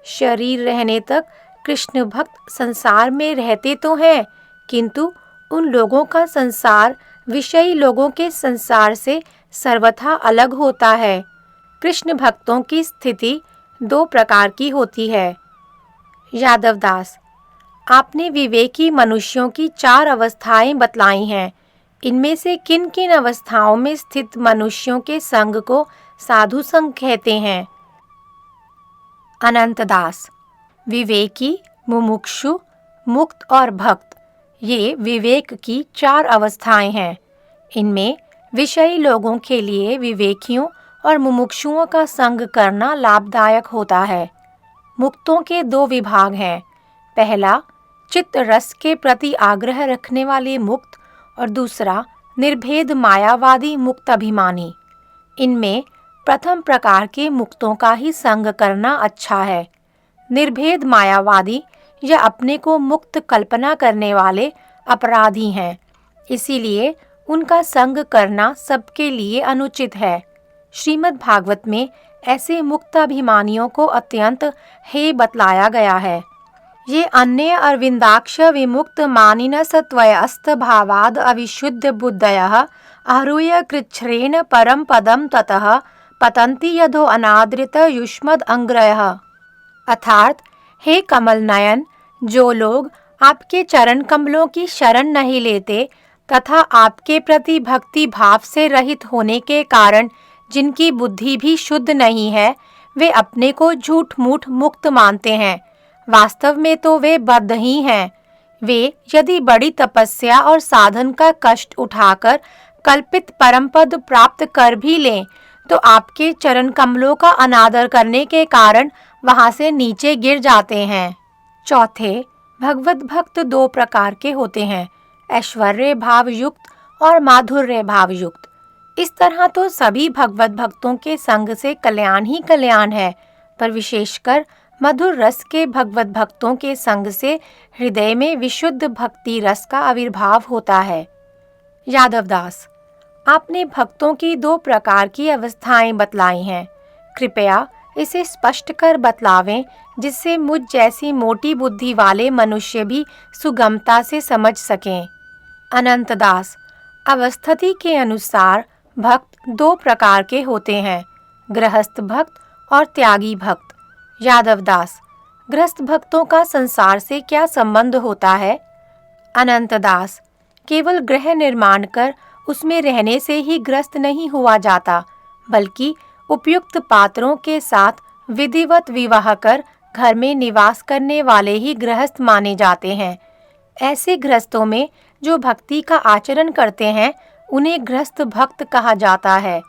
शरीर रहने तक कृष्ण भक्त संसार में रहते तो हैं, किंतु उन लोगों का संसार विषयी लोगों के संसार से सर्वथा अलग होता है। कृष्ण भक्तों की स्थिति दो प्रकार की होती है। यादव दास, आपने विवेकी मनुष्यों की 4 अवस्थाएं बतलाई हैं। इनमें से किन किन अवस्थाओं में स्थित मनुष्यों के संग को साधु संग कहते हैं? अनंत दास, विवेकी, मुमुक्षु, मुक्त और भक्त, ये विवेक की 4 अवस्थाएं हैं। इनमें विषयी लोगों के लिए विवेकियों और मुमुक्षुओं का संग करना लाभदायक होता है। मुक्तों के 2 विभाग हैं। पहला, चित्त रस के प्रति आग्रह रखने वाले मुक्त और दूसरा निर्भेद मायावादी मुक्त अभिमानी। इनमें प्रथम प्रकार के मुक्तों का ही संग करना अच्छा है। निर्भेद मायावादी या अपने को मुक्त कल्पना करने वाले अपराधी हैं, इसीलिए उनका संग करना सबके लिए अनुचित है। श्रीमद् भागवत में ऐसे मुक्त अभिमानियों को अत्यंत हेय बतलाया गया है। ये अन्य अरविंदाक्ष विमुक्त मानिनस त्वयस्त भावाद अविशुद्ध बुद्धयः आहूय कृच्छ्रेण परम पदम ततः पतन्ति यदो अनादृत युष्मद् अंग्रयः। अर्थात हे कमल नयन, जो लोग आपके चरण कमलों की शरण नहीं लेते तथा आपके प्रति भक्ति भाव से रहित होने के कारण जिनकी बुद्धि भी शुद्ध नहीं है, वे अपने को झूठ मूठ मुक्त मानते हैं। वास्तव में तो वे बद्ध ही हैं। वे यदि बड़ी तपस्या और साधन का कष्ट उठाकर कल्पित परम पद प्राप्त कर भी लें तो आपके चरण कमलों का अनादर करने के कारण वहां से नीचे गिर जाते हैं। चौथे, भगवत भक्त दो प्रकार के होते हैं, ऐश्वर्य भाव युक्त और माधुर्य भाव युक्त। इस तरह तो सभी भगवत भक्तों के संग से कल्याण ही कल्याण है, पर विशेषकर मधुर रस के भगवत भक्तों के संग से हृदय में विशुद्ध भक्ति रस का आविर्भाव होता है। यादव दास, आपने भक्तों की दो प्रकार की अवस्थाएं बतलाई हैं। कृपया इसे स्पष्ट कर बतलावें जिससे मुझ जैसी मोटी बुद्धि वाले मनुष्य भी सुगमता से समझ सकें। अनंत दास, अवस्थिति के अनुसार भक्त दो प्रकार के होते हैं, गृहस्थ भक्त और त्यागी भक्त। यादव दास, गृहस्थ भक्तों का संसार से क्या संबंध होता है? अनंत दास, केवल गृह निर्माण कर उसमें रहने से ही गृहस्थ नहीं हुआ जाता, बल्कि उपयुक्त पात्रों के साथ विधिवत विवाह कर घर में निवास करने वाले ही गृहस्थ माने जाते हैं। ऐसे गृहस्थों में जो भक्ति का आचरण करते हैं उन्हें गृहस्थ भक्त कहा जाता है।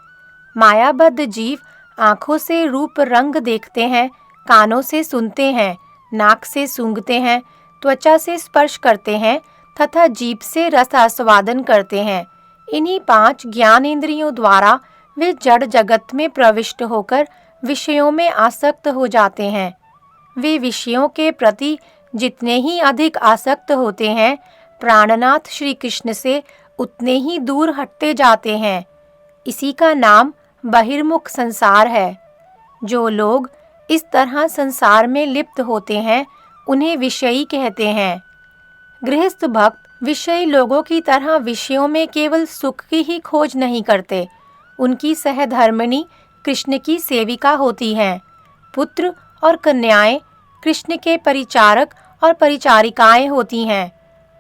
मायाबद्ध जीव आंखों से रूप रंग देखते हैं, कानों से सुनते हैं, नाक से सूंघते हैं, त्वचा से स्पर्श करते हैं तथा जीभ से रस आस्वादन करते हैं। इन्हीं 5 ज्ञानेंद्रियों द्वारा वे जड़ जगत में प्रविष्ट होकर विषयों में आसक्त हो जाते हैं। वे विषयों के प्रति जितने ही अधिक आसक्त होते हैं, प्राणनाथ श्री कृष्ण से उतने ही दूर हटते जाते हैं। इसी का नाम बहिर्मुख संसार है। जो लोग इस तरह संसार में लिप्त होते हैं उन्हें विषयी कहते हैं। गृहस्थ भक्त विषयी लोगों की तरह विषयों में केवल सुख की ही खोज नहीं करते, उनकी सहधर्मिणी कृष्ण की सेविका होती हैं। पुत्र और कन्याएं कृष्ण के परिचारक और परिचारिकाएं होती हैं।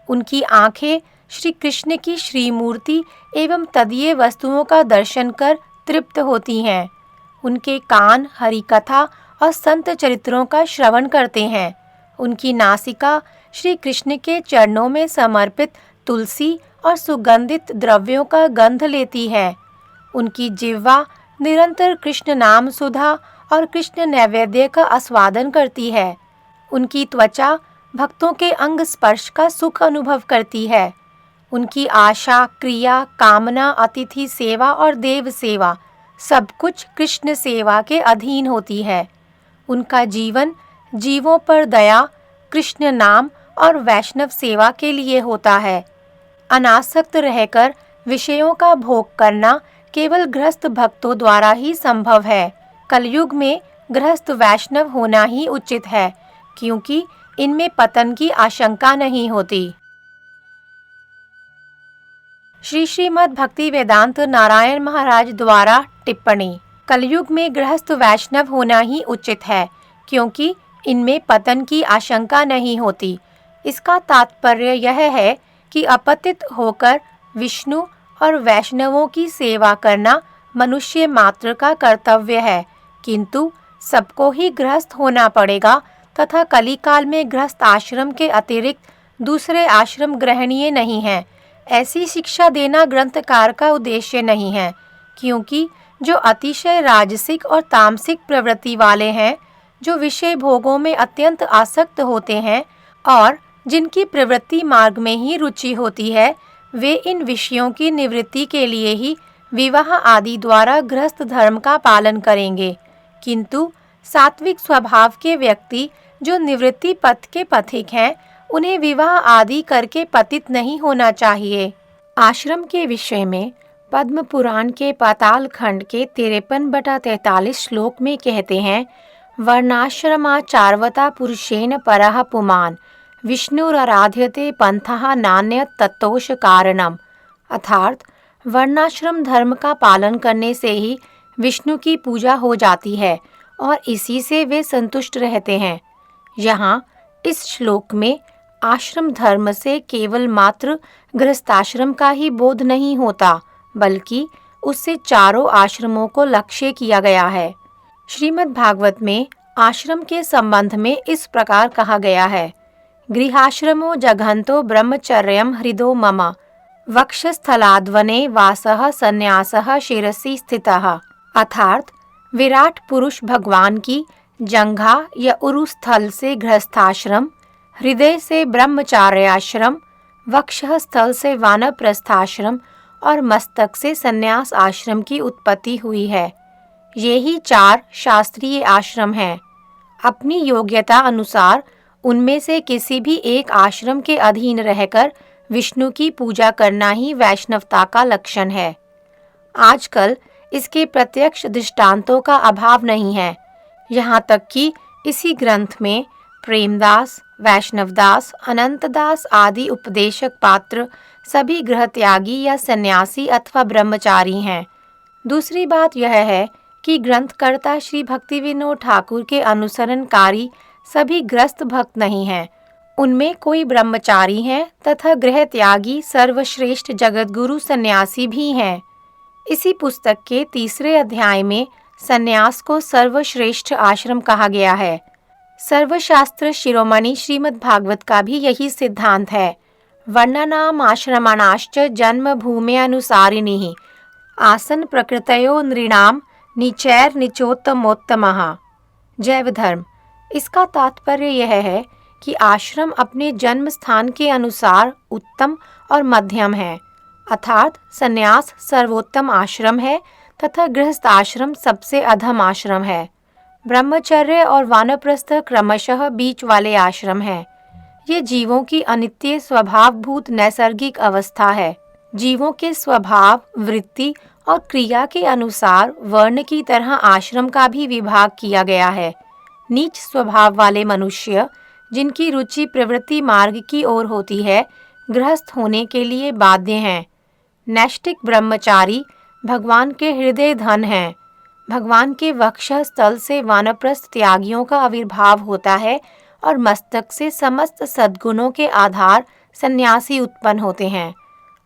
उनकी आंखें श्री कृष्ण की श्रीमूर्ति एवं तदीय वस्तुओं का दर्शन कर तृप्त होती हैं। उनके कान हरि कथा और संत चरित्रों का श्रवण करते हैं। उनकी नासिका श्री कृष्ण के चरणों में समर्पित तुलसी और सुगंधित द्रव्यों का गंध लेती है। उनकी जिह्वा निरंतर कृष्ण नाम सुधा और कृष्ण नैवेद्य का आस्वादन करती है। उनकी त्वचा भक्तों के अंग स्पर्श का सुख अनुभव करती है। उनकी आशा, क्रिया, कामना, अतिथि सेवा और देव सेवा सब कुछ कृष्ण सेवा के अधीन होती है। उनका जीवन जीवों पर दया, कृष्ण नाम और वैष्णव सेवा के लिए होता है। अनासक्त रहकर विषयों का भोग करना केवल गृहस्थ भक्तों द्वारा ही संभव है। कलयुग में गृहस्थ वैष्णव होना ही उचित है, क्योंकि इनमें पतन की आशंका नहीं होती। श्रीमद् भक्ति वेदांत नारायण महाराज द्वारा टिप्पणी। कलयुग में गृहस्थ वैष्णव होना ही उचित है, क्योंकि इनमें पतन की आशंका नहीं होती। इसका तात्पर्य यह है कि अपतित होकर विष्णु और वैष्णवों की सेवा करना मनुष्य मात्र का कर्तव्य है, किंतु सबको ही गृहस्थ होना पड़ेगा तथा कलिकाल में गृहस्थ आश्रम के अतिरिक्त दूसरे आश्रम ग्रहणीय नहीं हैं। ऐसी शिक्षा देना ग्रंथकार का उद्देश्य नहीं है, क्योंकि जो अतिशय राजसिक और तामसिक प्रवृत्ति वाले हैं, जो विषय भोगों में अत्यंत आसक्त होते हैं और जिनकी प्रवृत्ति मार्ग में ही रुचि होती है, वे इन विषयों की निवृत्ति के लिए ही विवाह आदि द्वारा गृहस्थ धर्म का पालन करेंगे। किंतु सात्विक स्वभाव के व्यक्ति जो निवृत्ति पथ के पथिक हैं, उन्हें विवाह आदि करके पतित नहीं होना चाहिए। आश्रम के विषय में पद्म पुराण के पाताल खंड के 53/43 श्लोक में कहते हैं, वर्णाश्रमाचार्वता पुरुषेण परः पुमान् विष्णुराराध्यते पंथः नान्यत् तत्तोष कारणम। अर्थात वर्णाश्रम धर्म का पालन करने से ही विष्णु की पूजा हो जाती है और इसी से वे संतुष्ट रहते हैं। यहाँ इस श्लोक में आश्रम धर्म से केवल मात्र गृहस्थाश्रम का ही बोध नहीं होता, बल्कि उससे चारों आश्रमों को लक्ष्य किया गया है। श्रीमद् भागवत में आश्रम के संबंध में इस प्रकार कहा गया है, गृहाश्रमो जघन्तो ब्रह्मचर्यम हृदो मम वक्षस्थलाद्वने वासः संन्यासः शिरसि स्थितः। अर्थात विराट पुरुष भगवान की जंघा या उरु स्थल से गृहस्थाश्रम, हृदय से ब्रह्मचार्याश्रम, वक्षः स्थल से वानप्रस्थाश्रम और मस्तक से संन्यास आश्रम की उत्पत्ति हुई है। ये ही 4 शास्त्रीय आश्रम हैं। अपनी योग्यता अनुसार उनमें से किसी भी एक आश्रम के अधीन रहकर विष्णु की पूजा करना ही वैष्णवता का लक्षण है। आजकल इसके प्रत्यक्ष दृष्टांतों का अभाव नहीं है। यहाँ तक कि इसी ग्रंथ में प्रेमदास, वैष्णवदास, अनंतदास आदि उपदेशक पात्र सभी गृहत्यागी या सन्यासी अथवा ब्रह्मचारी हैं। दूसरी बात यह है कि ग्रंथकर्ता श्री भक्तिविनोद ठाकुर के अनुसरणकारी सभी ग्रस्त भक्त नहीं हैं। उनमें कोई ब्रह्मचारी हैं तथा गृहत्यागी सर्वश्रेष्ठ जगतगुरु सन्यासी भी हैं। इसी पुस्तक के 3 अध्याय में सन्यास को सर्वश्रेष्ठ आश्रम कहा गया है। सर्वशास्त्र शिरोमणि श्रीमद् भागवत का भी यही सिद्धांत है। वर्णनाम आश्रमाणाश्च जन्म भूमि अनुसारिणीः आसन प्रकृतयो नृणाम निचैर निचोत्तमोत्तमः। जैव धर्म। इसका तात्पर्य यह है कि आश्रम अपने जन्म स्थान के अनुसार उत्तम और मध्यम है, अर्थात संन्यास सर्वोत्तम आश्रम है तथा गृहस्थ आश्रम सबसे अधम आश्रम है। ब्रह्मचर्य और वानप्रस्थ क्रमशः बीच वाले आश्रम हैं। ये जीवों की अनित्य स्वभावभूत नैसर्गिक अवस्था है। जीवों के स्वभाव, वृत्ति और क्रिया के अनुसार वर्ण की तरह आश्रम का भी विभाग किया गया है। नीच स्वभाव वाले मनुष्य, जिनकी रुचि प्रवृत्ति मार्ग की ओर होती है, गृहस्थ होने के लिए बाध्य हैं। नैष्ठिक ब्रह्मचारी भगवान के हृदय धन हैं। भगवान के वक्षः स्थल से वानप्रस्थ त्यागियों का आविर्भाव होता है और मस्तक से समस्त सद्गुणों के आधार सन्यासी उत्पन्न होते हैं।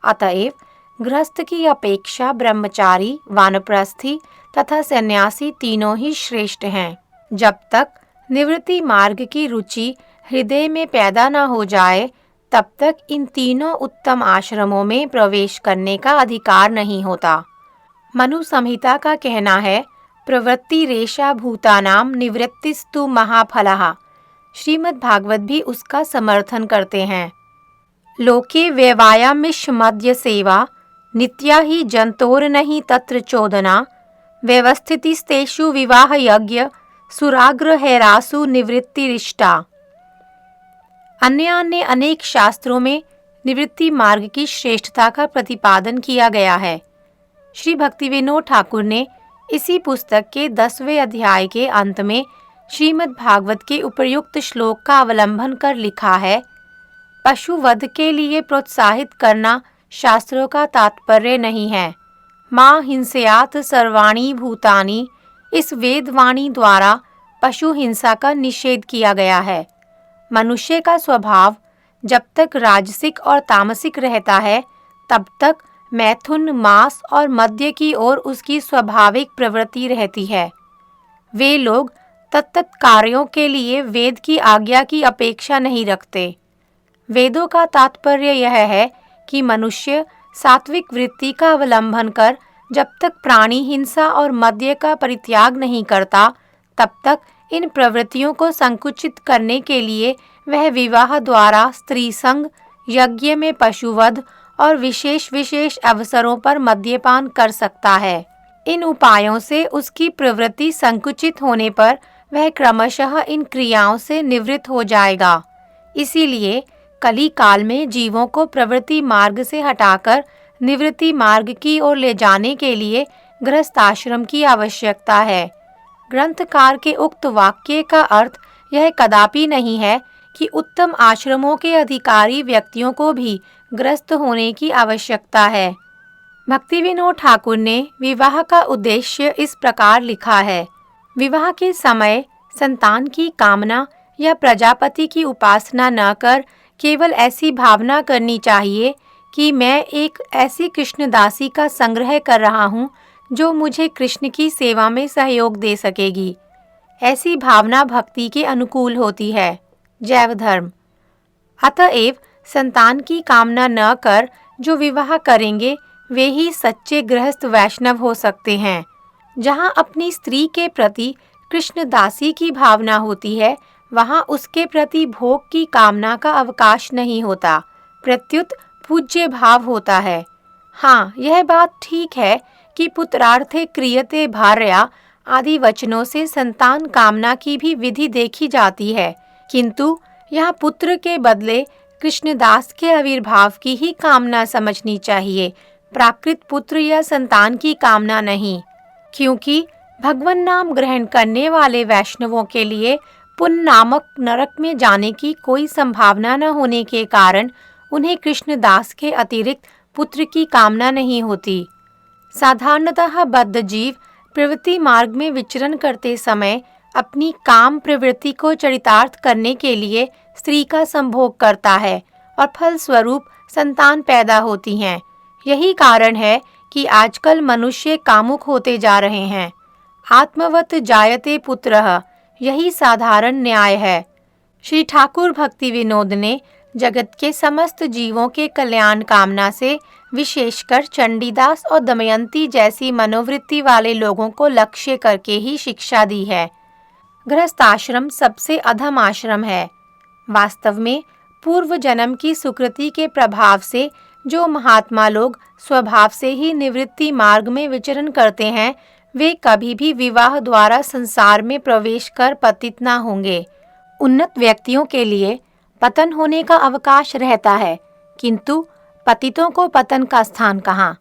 अतएव गृहस्थ की अपेक्षा ब्रह्मचारी, वानप्रस्थी तथा सन्यासी तीनों ही श्रेष्ठ हैं। जब तक निवृत्ति मार्ग की रुचि हृदय में पैदा न हो जाए, तब तक इन तीनों उत्तम आश्रमों में प्रवेश करने का अधिकार नहीं होता। मनु संहिता का कहना है, प्रवृत्ति रेषा भूतानाम निवृत्तिस्तु महाफलः। श्रीमद् भागवत भी उसका समर्थन करते हैं। लोके व्यवायामिष मध्य सेवा नित्या ही जंतोर नहीं तत्र चोदना व्यवस्थितिस्तेषु विवाह यज्ञ सुराग्र हैरासु निवृत्तिरिष्टा। अन्य अनेक शास्त्रों में निवृत्ति मार्ग की श्रेष्ठता का प्रतिपादन किया गया है। श्री भक्तिविनोद ठाकुर ने इसी पुस्तक के 10वें अध्याय के अंत में श्रीमद् भागवत के उपर्युक्त श्लोक का अवलंबन कर लिखा है, पशु वध के लिए प्रोत्साहित करना शास्त्रों का तात्पर्य नहीं है। मां हिंसयात सर्वाणी भूतानि, इस वेदवाणी द्वारा पशु हिंसा का निषेध किया गया है। मनुष्य का स्वभाव जब तक राजसिक और तामसिक रहता है, तब तक मैथुन, मांस और मद्य की ओर उसकी स्वाभाविक प्रवृत्ति रहती है। वे लोग तत्त कार्यों के लिए वेद की आज्ञा की अपेक्षा नहीं रखते। वेदों का तात्पर्य यह है कि मनुष्य सात्विक वृत्ति का अवलंबन कर जब तक प्राणी हिंसा और मद्य का परित्याग नहीं करता, तब तक इन प्रवृत्तियों को संकुचित करने के लिए वह विवाह द्वारा स्त्री संग, यज्ञ में पशुवध और विशेष अवसरों पर मद्यपान कर सकता है। इन उपायों से उसकी प्रवृत्ति संकुचित होने पर वह क्रमशः इन क्रियाओं से निवृत्त हो जाएगा। इसीलिए कली काल में जीवों को प्रवृत्ति मार्ग से हटाकर निवृत्ति मार्ग की ओर ले जाने के लिए गृहस्थाश्रम की आवश्यकता है। ग्रंथकार के उक्त वाक्य का अर्थ यह कदापि नहीं है कि उत्तम आश्रमों के अधिकारी व्यक्तियों को भी ग्रस्त होने की आवश्यकता है। भक्ति विनोद ठाकुर ने विवाह का उद्देश्य इस प्रकार लिखा है। विवाह के समय संतान की कामना या प्रजापति की उपासना न कर केवल ऐसी भावना करनी चाहिए कि मैं एक ऐसी कृष्णदासी का संग्रह कर रहा हूँ जो मुझे कृष्ण की सेवा में सहयोग दे सकेगी। ऐसी भावना भक्ति के अनुकूल होती है। जैव धर्म। अतएव संतान की कामना न कर जो विवाह करेंगे वे ही सच्चे गृहस्थ वैष्णव हो सकते हैं। जहाँ अपनी स्त्री के प्रति कृष्णदासी की भावना होती है वहाँ उसके प्रति भोग की कामना का अवकाश नहीं होता, प्रत्युत पूज्य भाव होता है। हाँ, यह बात ठीक है कि पुत्रार्थे क्रियते भार्या आदि वचनों से संतान कामना की भी विधि देखी जाती है, किंतु यहाँ पुत्र के बदले कृष्णदास के आविर्भाव की ही कामना समझनी चाहिए, प्राकृत पुत्र या संतान की कामना नहीं। क्योंकि भगवान नाम ग्रहण करने वाले वैष्णवों के लिए पुण्य नामक नरक में जाने की कोई संभावना न होने के कारण उन्हें कृष्णदास के अतिरिक्त पुत्र की कामना नहीं होती। साधारणतः बद्ध जीव प्रवृत्ति मार्ग में विचरण करते समय अपनी काम प्रवृत्ति को चरितार्थ करने के लिए स्त्री का संभोग करता है और फल स्वरूप संतान पैदा होती हैं। यही कारण है कि आजकल मनुष्य कामुक होते जा रहे हैं। आत्मवत जायते पुत्रः, यही साधारण न्याय है। श्री ठाकुर भक्ति विनोद ने जगत के समस्त जीवों के कल्याण कामना से विशेषकर चंडीदास और दमयंती जैसी मनोवृत्ति वाले लोगों को लक्ष्य करके ही शिक्षा दी है। गृहस्थाश्रम सबसे अधम आश्रम है। वास्तव में पूर्व जन्म की सुकृति के प्रभाव से जो महात्मा लोग स्वभाव से ही निवृत्ति मार्ग में विचरण करते हैं वे कभी भी विवाह द्वारा संसार में प्रवेश कर पतित न होंगे। उन्नत व्यक्तियों के लिए पतन होने का अवकाश रहता है, किंतु पतितों को पतन का स्थान कहाँ।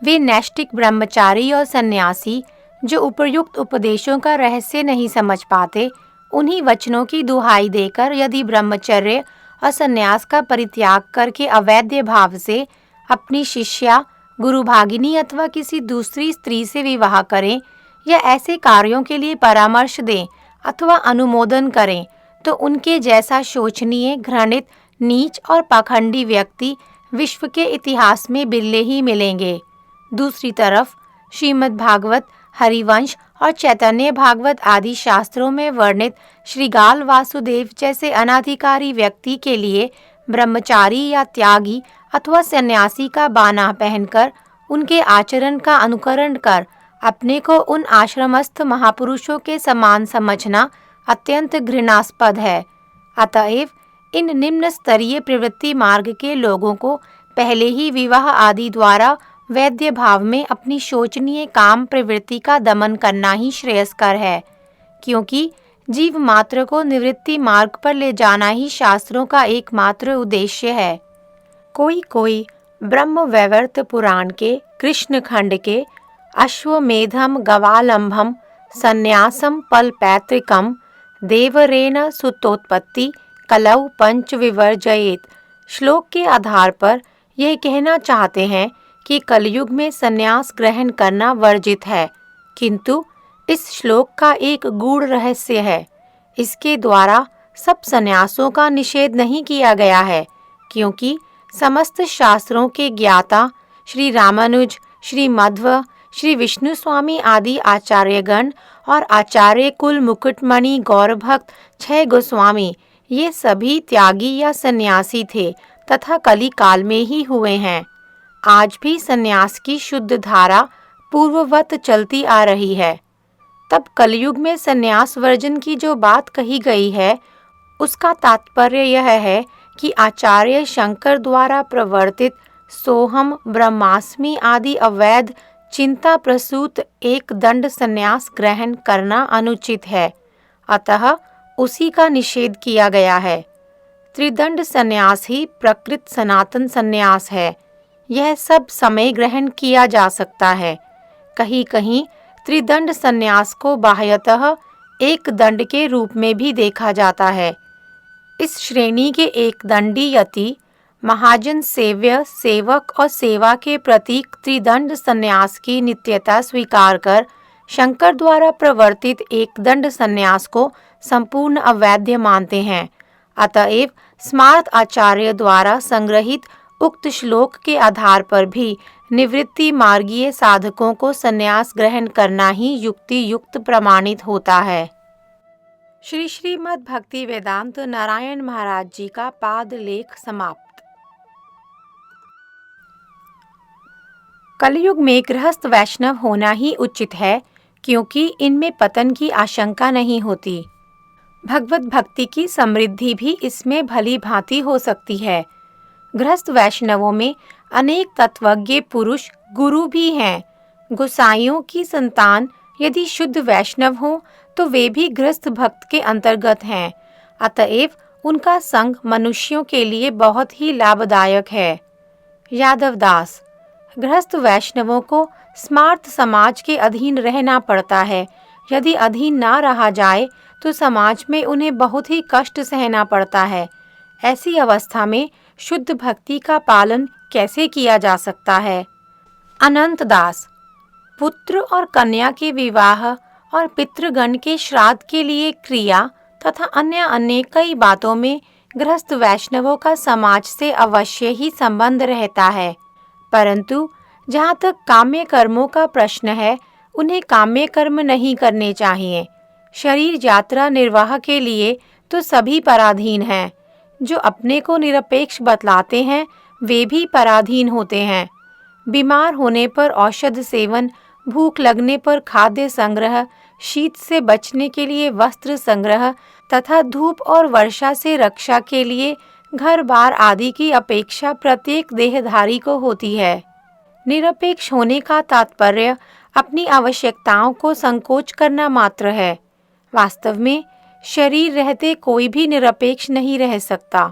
वे नैष्टिक ब्रह्मचारी और सन्यासी जो उपयुक्त उपदेशों का रहस्य नहीं समझ पाते, उन्हीं वचनों की दुहाई देकर यदि ब्रह्मचर्य और सन्यास का परित्याग करके अवैध भाव से अपनी शिष्या, गुरु भागिनी अथवा किसी दूसरी स्त्री से विवाह करें या ऐसे कार्यों के लिए परामर्श दें अथवा अनुमोदन करें तो उनके जैसा शोचनीय, घृणित, नीच और पाखंडी व्यक्ति विश्व के इतिहास में बिरले ही मिलेंगे। दूसरी तरफ श्रीमद् भागवत, हरिवंश और चैतन्य भागवत आदि शास्त्रों में वर्णित श्रीगाल वासुदेव जैसे अनाधिकारी व्यक्ति के लिए ब्रह्मचारी या त्यागी अथवा सन्यासी का बाना पहनकर उनके आचरण का अनुकरण कर अपने को उन आश्रमस्थ महापुरुषों के समान समझना अत्यंत घृणास्पद है। अतएव इन निम्न स्तरीय प्रवृत्ति मार्ग के लोगों को पहले ही विवाह आदि द्वारा वैद्य भाव में अपनी शोचनीय काम प्रवृत्ति का दमन करना ही श्रेयस्कर है, क्योंकि जीव मात्र को निवृत्ति मार्ग पर ले जाना ही शास्त्रों का एकमात्र उद्देश्य है। कोई ब्रह्म वैवर्त पुराण के कृष्ण खंड के अश्वमेधम गवालंभम संन्यासम पलपैतृकम देवरेण सुतोत्पत्ति कलौ पंच विवर्जयेत श्लोक के आधार पर यह कहना चाहते हैं कि कलयुग में संन्यास ग्रहण करना वर्जित है, किंतु इस श्लोक का एक गूढ़ रहस्य है। इसके द्वारा सब संन्यासों का निषेध नहीं किया गया है, क्योंकि समस्त शास्त्रों के ज्ञाता श्री रामानुज, श्री मध्व, श्री विष्णु स्वामी आदि आचार्यगण और आचार्य कुल मुकुटमणि गौरभक्त 6 गोस्वामी ये सभी त्यागी या सन्यासी थे तथा कली काल में ही हुए हैं। आज भी सन्यास की शुद्ध धारा पूर्ववत चलती आ रही है। तब कलयुग में सन्यास वर्जन की जो बात कही गई है उसका तात्पर्य यह है कि आचार्य शंकर द्वारा प्रवर्तित सोहम, ब्रह्मास्मि आदि अवैध चिंता प्रसूत एक दंड सन्यास ग्रहण करना अनुचित है, अतः उसी का निषेध किया गया है। त्रिदंड सन्यास ही प्रकृत सनातन सन्यास है। यह सब समय ग्रहण किया जा सकता है। कहीं कहीं त्रिदंड संन्यास को बाह्यतः एक दंड के रूप में भी देखा जाता है। इस श्रेणी के एक दंडी यति महाजन, सेव्य, सेवक और सेवा के प्रतीक त्रिदंड संन्यास की नित्यता स्वीकार कर शंकर द्वारा प्रवर्तित एक दंड संन्यास को संपूर्ण अवैध मानते हैं। अतएव स्मार्त आचार्य द्वारा संग्रहित उक्त श्लोक के आधार पर भी निवृत्ति मार्गीय साधकों को संन्यास ग्रहण करना ही युक्ति युक्त प्रमाणित होता है। श्री श्रीमद् भक्ति वेदांत नारायण महाराज जी का पाद लेख समाप्त। कलयुग में गृहस्थ वैष्णव होना ही उचित है, क्योंकि इनमें पतन की आशंका नहीं होती। भगवत भक्ति की समृद्धि भी इसमें भली भांति हो सकती है। गृहस्थ वैष्णवों में अनेक तत्वज्ञ पुरुष गुरु भी हैं। गोसाइयों की संतान यदि शुद्ध वैष्णव हो तो वे भी गृहस्थ भक्त के अंतर्गत हैं। अतएव उनका संग मनुष्यों के लिए बहुत ही लाभदायक है। यादव दास, गृहस्थ वैष्णवों को स्मार्त समाज के अधीन रहना पड़ता है। यदि अधीन ना रहा जाए तो समाज में उन्हें बहुत ही कष्ट सहना पड़ता है। ऐसी अवस्था में शुद्ध भक्ति का पालन कैसे किया जा सकता है? अनंत दास, पुत्र और कन्या के विवाह और पितृगण के श्राद्ध के लिए क्रिया तथा अन्य कई बातों में गृहस्थ वैष्णवों का समाज से अवश्य ही संबंध रहता है। परंतु जहाँ तक काम्य कर्मों का प्रश्न है, उन्हें काम्य कर्म नहीं करने चाहिए। शरीर यात्रा निर्वाह के लिए तो सभी पराधीन हैं। जो अपने को निरपेक्ष बतलाते हैं वे भी पराधीन होते हैं। बीमार होने पर औषध सेवन, भूख लगने पर खाद्य संग्रह, शीत से बचने के लिए वस्त्र संग्रह तथा धूप और वर्षा से रक्षा के लिए घर बार आदि की अपेक्षा प्रत्येक देहधारी को होती है। निरपेक्ष होने का तात्पर्य अपनी आवश्यकताओं को संकोच करना मात्र है। वास्तव में शरीर रहते कोई भी निरपेक्ष नहीं रह सकता।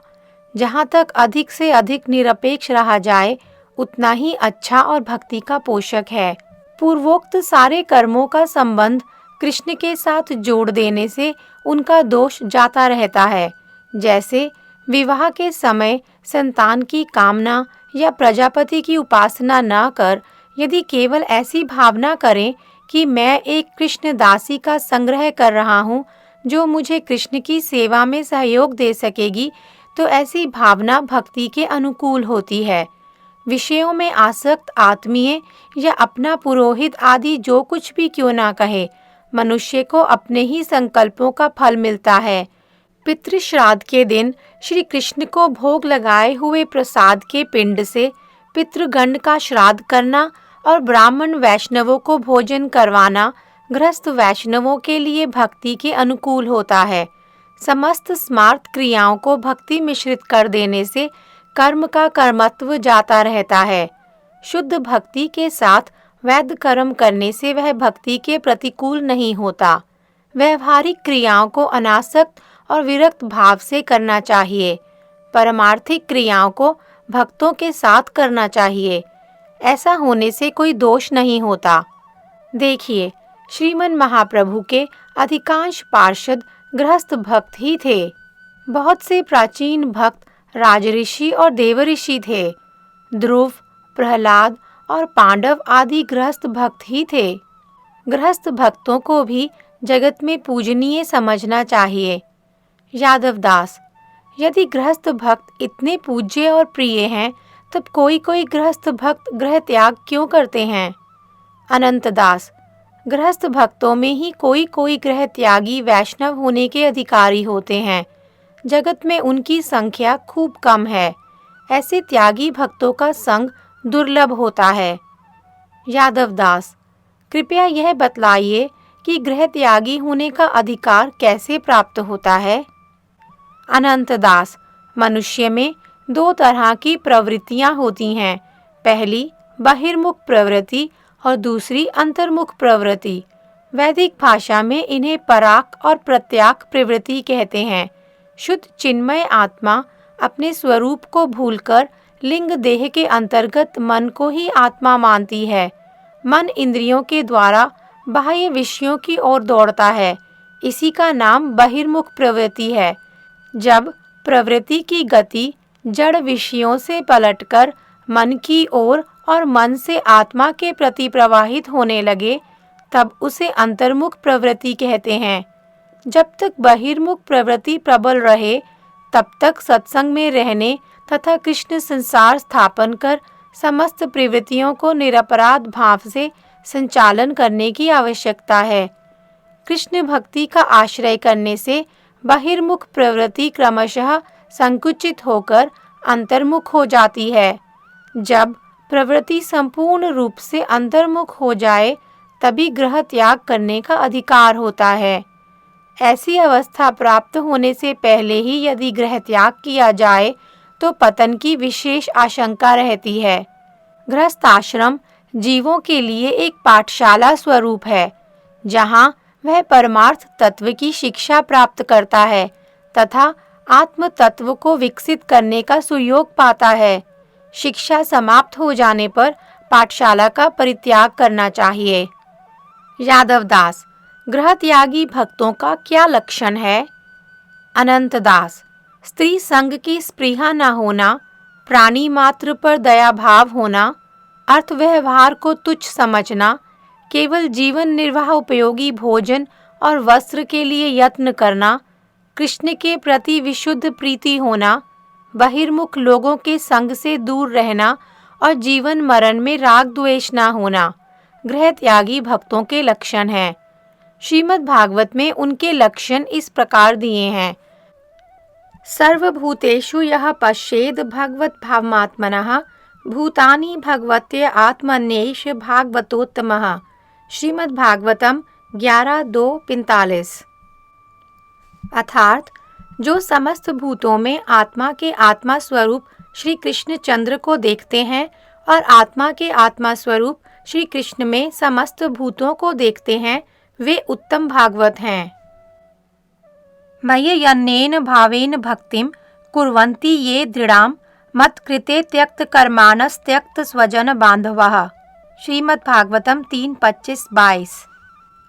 जहाँ तक अधिक से अधिक निरपेक्ष रहा जाए उतना ही अच्छा और भक्ति का पोषक है। पूर्वोक्त सारे कर्मों का संबंध कृष्ण के साथ जोड़ देने से उनका दोष जाता रहता है। जैसे विवाह के समय संतान की कामना या प्रजापति की उपासना न कर यदि केवल ऐसी भावना करें कि मैं एक कृष्ण दासी का संग्रह कर रहा हूँ जो मुझे कृष्ण की सेवा में सहयोग दे सकेगी, तो ऐसी भावना भक्ति के अनुकूल होती है। विषयों में आसक्त आत्मीय या अपना पुरोहित आदि जो कुछ भी क्यों ना कहे, मनुष्य को अपने ही संकल्पों का फल मिलता है। पितृश्राद्ध के दिन श्री कृष्ण को भोग लगाए हुए प्रसाद के पिंड से पितृगण का श्राद्ध करना और ब्राह्मण वैष्णवों को भोजन करवाना गृहस्थ वैष्णवों के लिए भक्ति के अनुकूल होता है। समस्त स्मार्त क्रियाओं को भक्ति मिश्रित कर देने से कर्म का कर्मत्व जाता रहता है। शुद्ध भक्ति के साथ वैध कर्म करने से वह भक्ति के प्रतिकूल नहीं होता। व्यवहारिक क्रियाओं को अनासक्त और विरक्त भाव से करना चाहिए। परमार्थिक क्रियाओं को भक्तों के साथ करना चाहिए। ऐसा होने से कोई दोष नहीं होता। देखिए, श्रीमन महाप्रभु के अधिकांश पार्षद गृहस्थ भक्त ही थे। बहुत से प्राचीन भक्त राजऋषि और देवऋषि थे। ध्रुव, प्रहलाद और पांडव आदि गृहस्थ भक्त ही थे। गृहस्थ भक्तों को भी जगत में पूजनीय समझना चाहिए। यादव दास, यदि गृहस्थ भक्त इतने पूज्य और प्रिय हैं, तब कोई कोई गृहस्थ भक्त गृह त्याग क्यों करते हैं? अनंत दास, गृहस्थ भक्तों में ही कोई कोई गृह त्यागी वैष्णव होने के अधिकारी होते हैं। जगत में उनकी संख्या खूब कम है। ऐसे त्यागी भक्तों का संग दुर्लभ होता है। यादव दास, कृपया यह बतलाइए कि गृह त्यागी होने का अधिकार कैसे प्राप्त होता है? अनंत दास, मनुष्य में दो तरह की प्रवृत्तियां होती हैं। पहली बहिर्मुख प्रवृत्ति और दूसरी अंतर्मुख प्रवृत्ति। वैदिक भाषा में इन्हें पराक और प्रत्याक प्रवृत्ति कहते हैं। शुद्ध चिन्मय आत्मा अपने स्वरूप को भूलकर लिंग देह के अंतर्गत मन को ही आत्मा मानती है। मन इंद्रियों के द्वारा बाह्य विषयों की ओर दौड़ता है। इसी का नाम बहिर्मुख प्रवृत्ति है। जब प्रवृत्ति की गति जड़ विषयों से पलटकर मन की ओर और मन से आत्मा के प्रति प्रवाहित होने लगे, तब उसे अंतर्मुख प्रवृत्ति कहते हैं। जब तक बहिर्मुख प्रवृत्ति प्रबल रहे, तब तक सत्संग में रहने तथा कृष्ण संसार स्थापन कर समस्त प्रवृत्तियों को निरपराध भाव से संचालन करने की आवश्यकता है। कृष्ण भक्ति का आश्रय करने से बहिर्मुख प्रवृत्ति क्रमशः संकुचित होकर अंतर्मुख हो जाती है। जब प्रवृत्ति संपूर्ण रूप से अंतर्मुख हो जाए, तभी गृह त्याग करने का अधिकार होता है। ऐसी अवस्था प्राप्त होने से पहले ही यदि गृह त्याग किया जाए तो पतन की विशेष आशंका रहती है। गृहस्थाश्रम जीवों के लिए एक पाठशाला स्वरूप है, जहाँ वह परमार्थ तत्व की शिक्षा प्राप्त करता है तथा आत्म तत्व को विकसित करने का सुयोग पाता है। शिक्षा समाप्त हो जाने पर पाठशाला का परित्याग करना चाहिए। यादव दास, गृह त्यागी भक्तों का क्या लक्षण है? अनंत दास, स्त्री संग की स्पृहा न होना, प्राणी मात्र पर दया भाव होना, अर्थ व्यवहार को तुच्छ समझना, केवल जीवन निर्वाह उपयोगी भोजन और वस्त्र के लिए यत्न करना, कृष्ण के प्रति विशुद्ध प्रीति होना, बहिर्मुख लोगों के संग से दूर रहना और जीवन मरण में राग द्वेष न होना गृह त्यागी भक्तों के लक्षण हैं। श्रीमद् भागवत में उनके लक्षण इस प्रकार दिए हैं। सर्वभूतेषु यः पश्येद भगवत भावमात्मनः भूतानि भगवत्य आत्मन्येष भागवतोत्तमः। श्रीमद् भागवतम 11:2-45। अर्थात जो समस्त भूतों में आत्मा के आत्मा स्वरूप श्री कृष्ण चंद्र को देखते हैं और आत्मा के आत्मा स्वरूप श्री कृष्ण में समस्त भूतों को देखते हैं, वे उत्तम भागवत हैं। मय्यन्येन भावेन भक्तिं कुर्वन्ति ये दृढ़ाम मत्कृते त्यक्त कर्माणस त्यक्त स्वजन बांधवः। श्रीमद् भागवतम 3:25-22।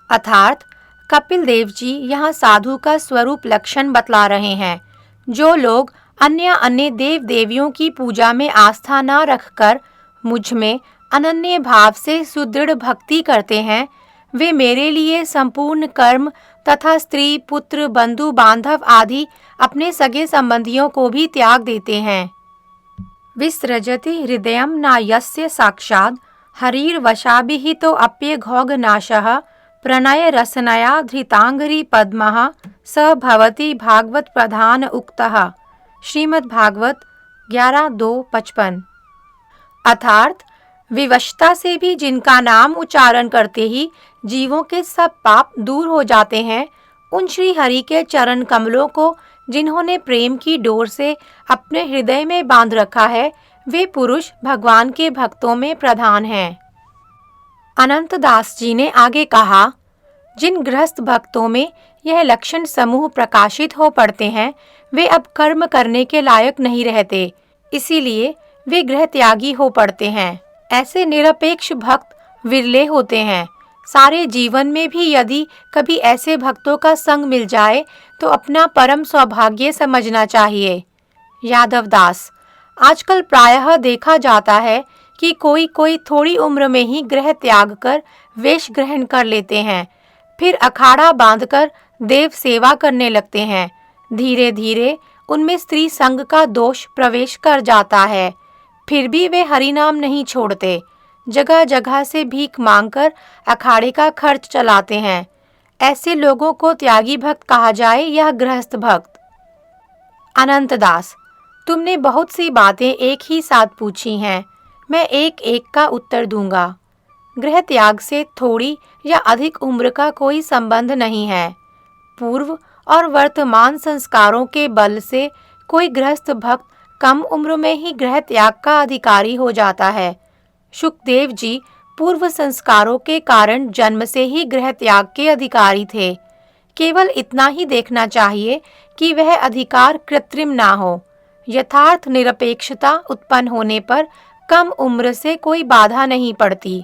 अर्थात कपिल देव जी यहाँ साधु का स्वरूप लक्षण बतला रहे हैं। जो लोग अन्य देव देवियों की पूजा में आस्था न रखकर मुझ में अनन्य भाव से सुदृढ़ भक्ति करते हैं, वे मेरे लिए संपूर्ण कर्म तथा स्त्री पुत्र बंधु बांधव आदि अपने सगे संबंधियों को भी त्याग देते हैं। विसृजति हृदयं न यस्य साक्षात् हरिर्वशाभिहितो अप्यघोघनाशः प्रणय रसनया धृतांगरी पद्मः स भवति भागवत प्रधान उक्तः। श्रीमद् भागवत 11:2-55। अर्थात विवशता से भी जिनका नाम उच्चारण करते ही जीवों के सब पाप दूर हो जाते हैं, उन श्री हरि के चरण कमलों को जिन्होंने प्रेम की डोर से अपने हृदय में बांध रखा है, वे पुरुष भगवान के भक्तों में प्रधान हैं। अनंत दास जी ने आगे कहा, जिन गृहस्थ भक्तों में यह लक्षण समूह प्रकाशित हो पड़ते हैं, वे अब कर्म करने के लायक नहीं रहते, इसीलिए वे गृह त्यागी हो पड़ते हैं। ऐसे निरपेक्ष भक्त विरले होते हैं। सारे जीवन में भी यदि कभी ऐसे भक्तों का संग मिल जाए तो अपना परम सौभाग्य समझना चाहिए। यादव दास, आजकल प्रायः देखा जाता है कि कोई थोड़ी उम्र में ही गृह त्याग कर वेश ग्रहण कर लेते हैं, फिर अखाड़ा बांधकर देव सेवा करने लगते हैं। धीरे धीरे उनमें स्त्री संग का दोष प्रवेश कर जाता है, फिर भी वे हरि नाम नहीं छोड़ते। जगह जगह से भीख मांगकर अखाड़े का खर्च चलाते हैं। ऐसे लोगों को त्यागी भक्त कहा जाए या गृहस्थ भक्त? अनंत दास, तुमने बहुत सी बातें एक ही साथ पूछी हैं, मैं एक एक का उत्तर दूंगा। गृह त्याग से थोड़ी या अधिक उम्र का कोई संबंध नहीं है। पूर्व और वर्तमान संस्कारों के बल से कोई गृहस्थ भक्त कम उम्र में ही गृह त्याग का अधिकारी हो जाता है। शुकदेव जी पूर्व संस्कारों के कारण जन्म से ही गृह त्याग के अधिकारी थे। केवल इतना ही देखना चाहिए कि वह अधिकार कृत्रिम ना हो। यथार्थ निरपेक्षता उत्पन्न होने पर कम उम्र से कोई बाधा नहीं पड़ती।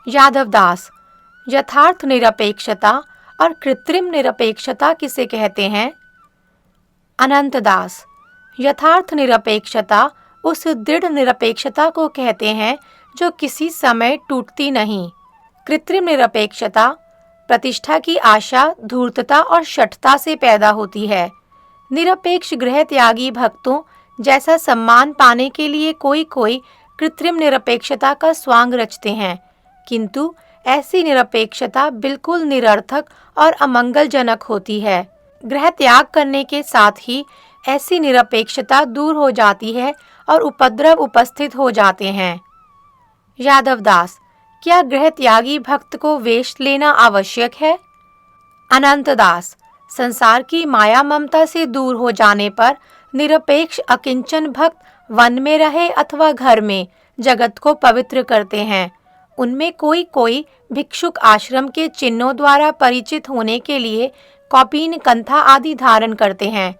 यादव दास, यथार्थ निरपेक्षता और कृत्रिम निरपेक्षता किसे कहते हैं? अनंत दास, यथार्थ निरपेक्षता उस दृढ़ निरपेक्षता को कहते हैं जो किसी समय टूटती नहीं। कृत्रिम निरपेक्षता प्रतिष्ठा की आशा, धूर्तता और शठता से पैदा होती है। निरपेक्ष गृह त्यागी भक्तों जैसा सम्मान पाने के लिए कोई कोई कृत्रिम निरपेक्षता का स्वांग रचते हैं, किंतु ऐसी निरपेक्षता बिल्कुल निरर्थक और अमंगलजनक होती है। गृह त्याग करने के साथ ही ऐसी निरपेक्षता दूर हो जाती है और उपद्रव उपस्थित हो जाते हैं। यादव दास, क्या गृह त्यागी भक्त को वेश लेना आवश्यक है? अनंत दास, संसार की माया ममता से दूर हो जाने पर निरपेक्ष अकिंचन भक्त वन में रहे अथवा घर में जगत को पवित्र करते हैं। उनमें कोई कोई भिक्षुक आश्रम के चिन्हों द्वारा परिचित होने के लिए कौपीन कंथा आदि धारण करते हैं।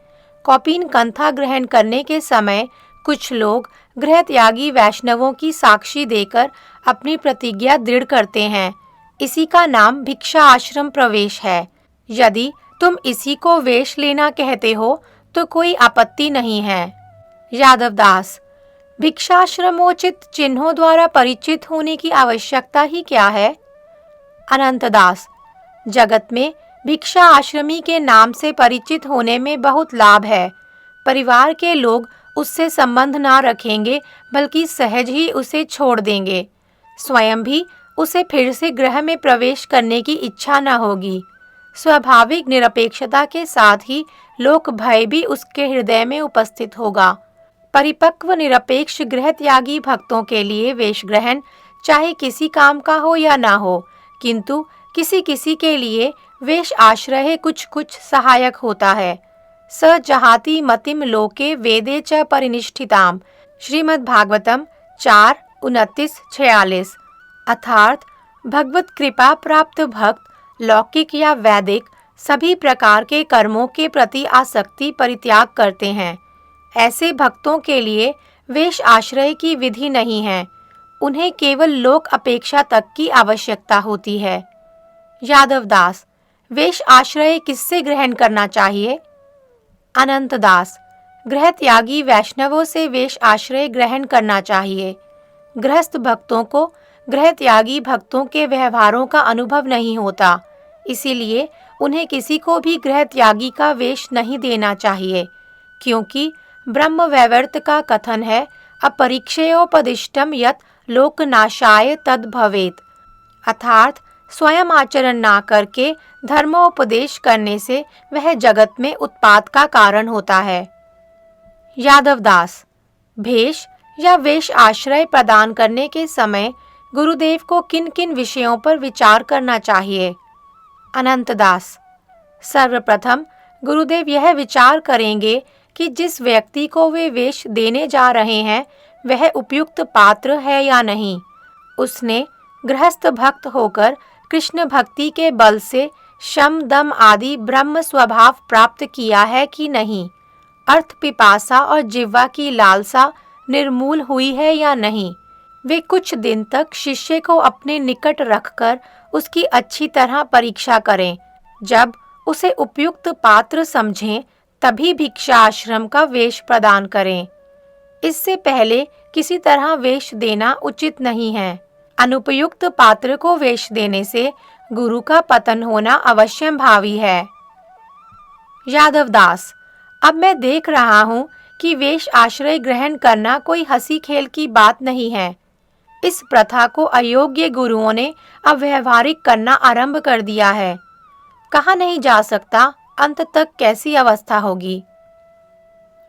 कौपीन कंथा ग्रहण करने के समय कुछ लोग गृह त्यागी वैष्णवों की साक्षी देकर अपनी प्रतिज्ञा दृढ़ करते हैं। इसी का नाम भिक्षा आश्रम प्रवेश है। यदि तुम इसी को वेश लेना कहते हो तो कोई आपत्ति नहीं है। यादव दास, भिक्षाश्रमोचित चिन्हों द्वारा परिचित होने की आवश्यकता ही क्या है? अनंत दास, जगत में भिक्षा आश्रमी के नाम से परिचित होने में बहुत लाभ है। परिवार के लोग उससे संबंध ना रखेंगे बल्कि सहज ही उसे छोड़ देंगे। स्वयं भी उसे फिर से गृह में प्रवेश करने की इच्छा न होगी। स्वाभाविक निरपेक्षता के साथ ही लोक भय भी उसके हृदय में उपस्थित होगा। परिपक्व निरपेक्ष गृह त्यागी भक्तों के लिए वेश ग्रहण चाहे किसी काम का हो या ना हो, किंतु किसी किसी के लिए वेश आश्रय कुछ कुछ सहायक होता है। स जहाति मतिम लोके वेदे च परिनिष्ठिताम, श्रीमद् भागवतम 4:29-46। अर्थात भगवत कृपा प्राप्त भक्त लौकिक या वैदिक सभी प्रकार के कर्मों के प्रति आसक्ति परित्याग करते हैं। ऐसे भक्तों के लिए वेश आश्रय की विधि नहीं है, उन्हें केवल लोक अपेक्षा तक की आवश्यकता होती है। यादव दास, वेश आश्रय किससे ग्रहण करना चाहिए? अनंत दास, गृह त्यागी वैष्णवों से वेश आश्रय ग्रहण करना चाहिए। गृहस्थ भक्तों को गृह त्यागी भक्तों के व्यवहारों का अनुभव नहीं होता, इसीलिए उन्हें किसी को भी गृह त्यागी का वेश नहीं देना चाहिए, क्योंकि ब्रह्म वैवर्त का कथन है, अपरीक्षयोपदिष्टम यत् लोकनाशाय तद भवेत। अर्थात स्वयं आचरण ना करके धर्मोपदेश करने से वह जगत में उत्पात का कारण होता है। यादव दास, भेष या वेश आश्रय प्रदान करने के समय गुरुदेव को किन किन विषयों पर विचार करना चाहिए? अनंत दास, सर्वप्रथम गुरुदेव यह विचार करेंगे कि जिस व्यक्ति को वे वेश देने जा रहे हैं वह उपयुक्त पात्र है या नहीं। उसने गृहस्थ भक्त होकर कृष्ण भक्ति के बल से शम दम आदि ब्रह्म स्वभाव प्राप्त किया है कि नहीं। अर्थ पिपासा और जिह्वा की लालसा निर्मूल हुई है या नहीं। वे कुछ दिन तक शिष्य को अपने निकट रखकर उसकी अच्छी तरह परीक्षा करें। जब उसे उपयुक्त पात्र समझें तभी भिक्षा आश्रम का वेश प्रदान करें। इससे पहले किसी तरह वेश देना उचित नहीं है। अनुपयुक्त पात्र को वेश देने से गुरु का पतन होना अवश्यंभावी है। यादव दास, अब मैं देख रहा हूँ कि वेश आश्रय ग्रहण करना कोई हंसी खेल की बात नहीं है। इस प्रथा को अयोग्य गुरुओं ने अव्यावहारिक करना आरंभ कर दिया है। कहा नहीं जा सकता अंत तक कैसी अवस्था होगी।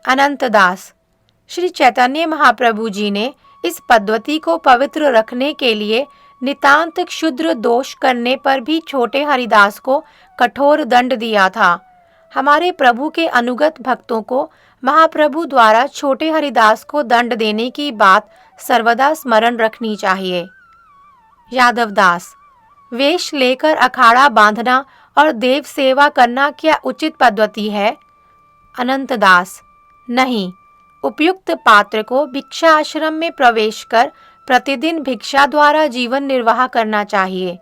अनंत दास, श्री चैतन्य महाप्रभु जी ने इस पद्धति को पवित्र रखने के लिए नितांत क्षुद्र दोष करने पर भी छोटे हरिदास को कठोर दंड दिया था। हमारे प्रभु के अनुगत भक्तों को महाप्रभु द्वारा छोटे हरिदास को दंड देने की बात सर्वदा स्मरण रखनी चाहिए। यादव दास, वेश लेकर अखाड़ा बांधना और देव सेवा करना क्या उचित पद्धति है? अनंत दास, नहीं, उपयुक्त पात्र को भिक्षा आश्रम में प्रवेश कर प्रतिदिन भिक्षा द्वारा जीवन निर्वाह करना चाहिए।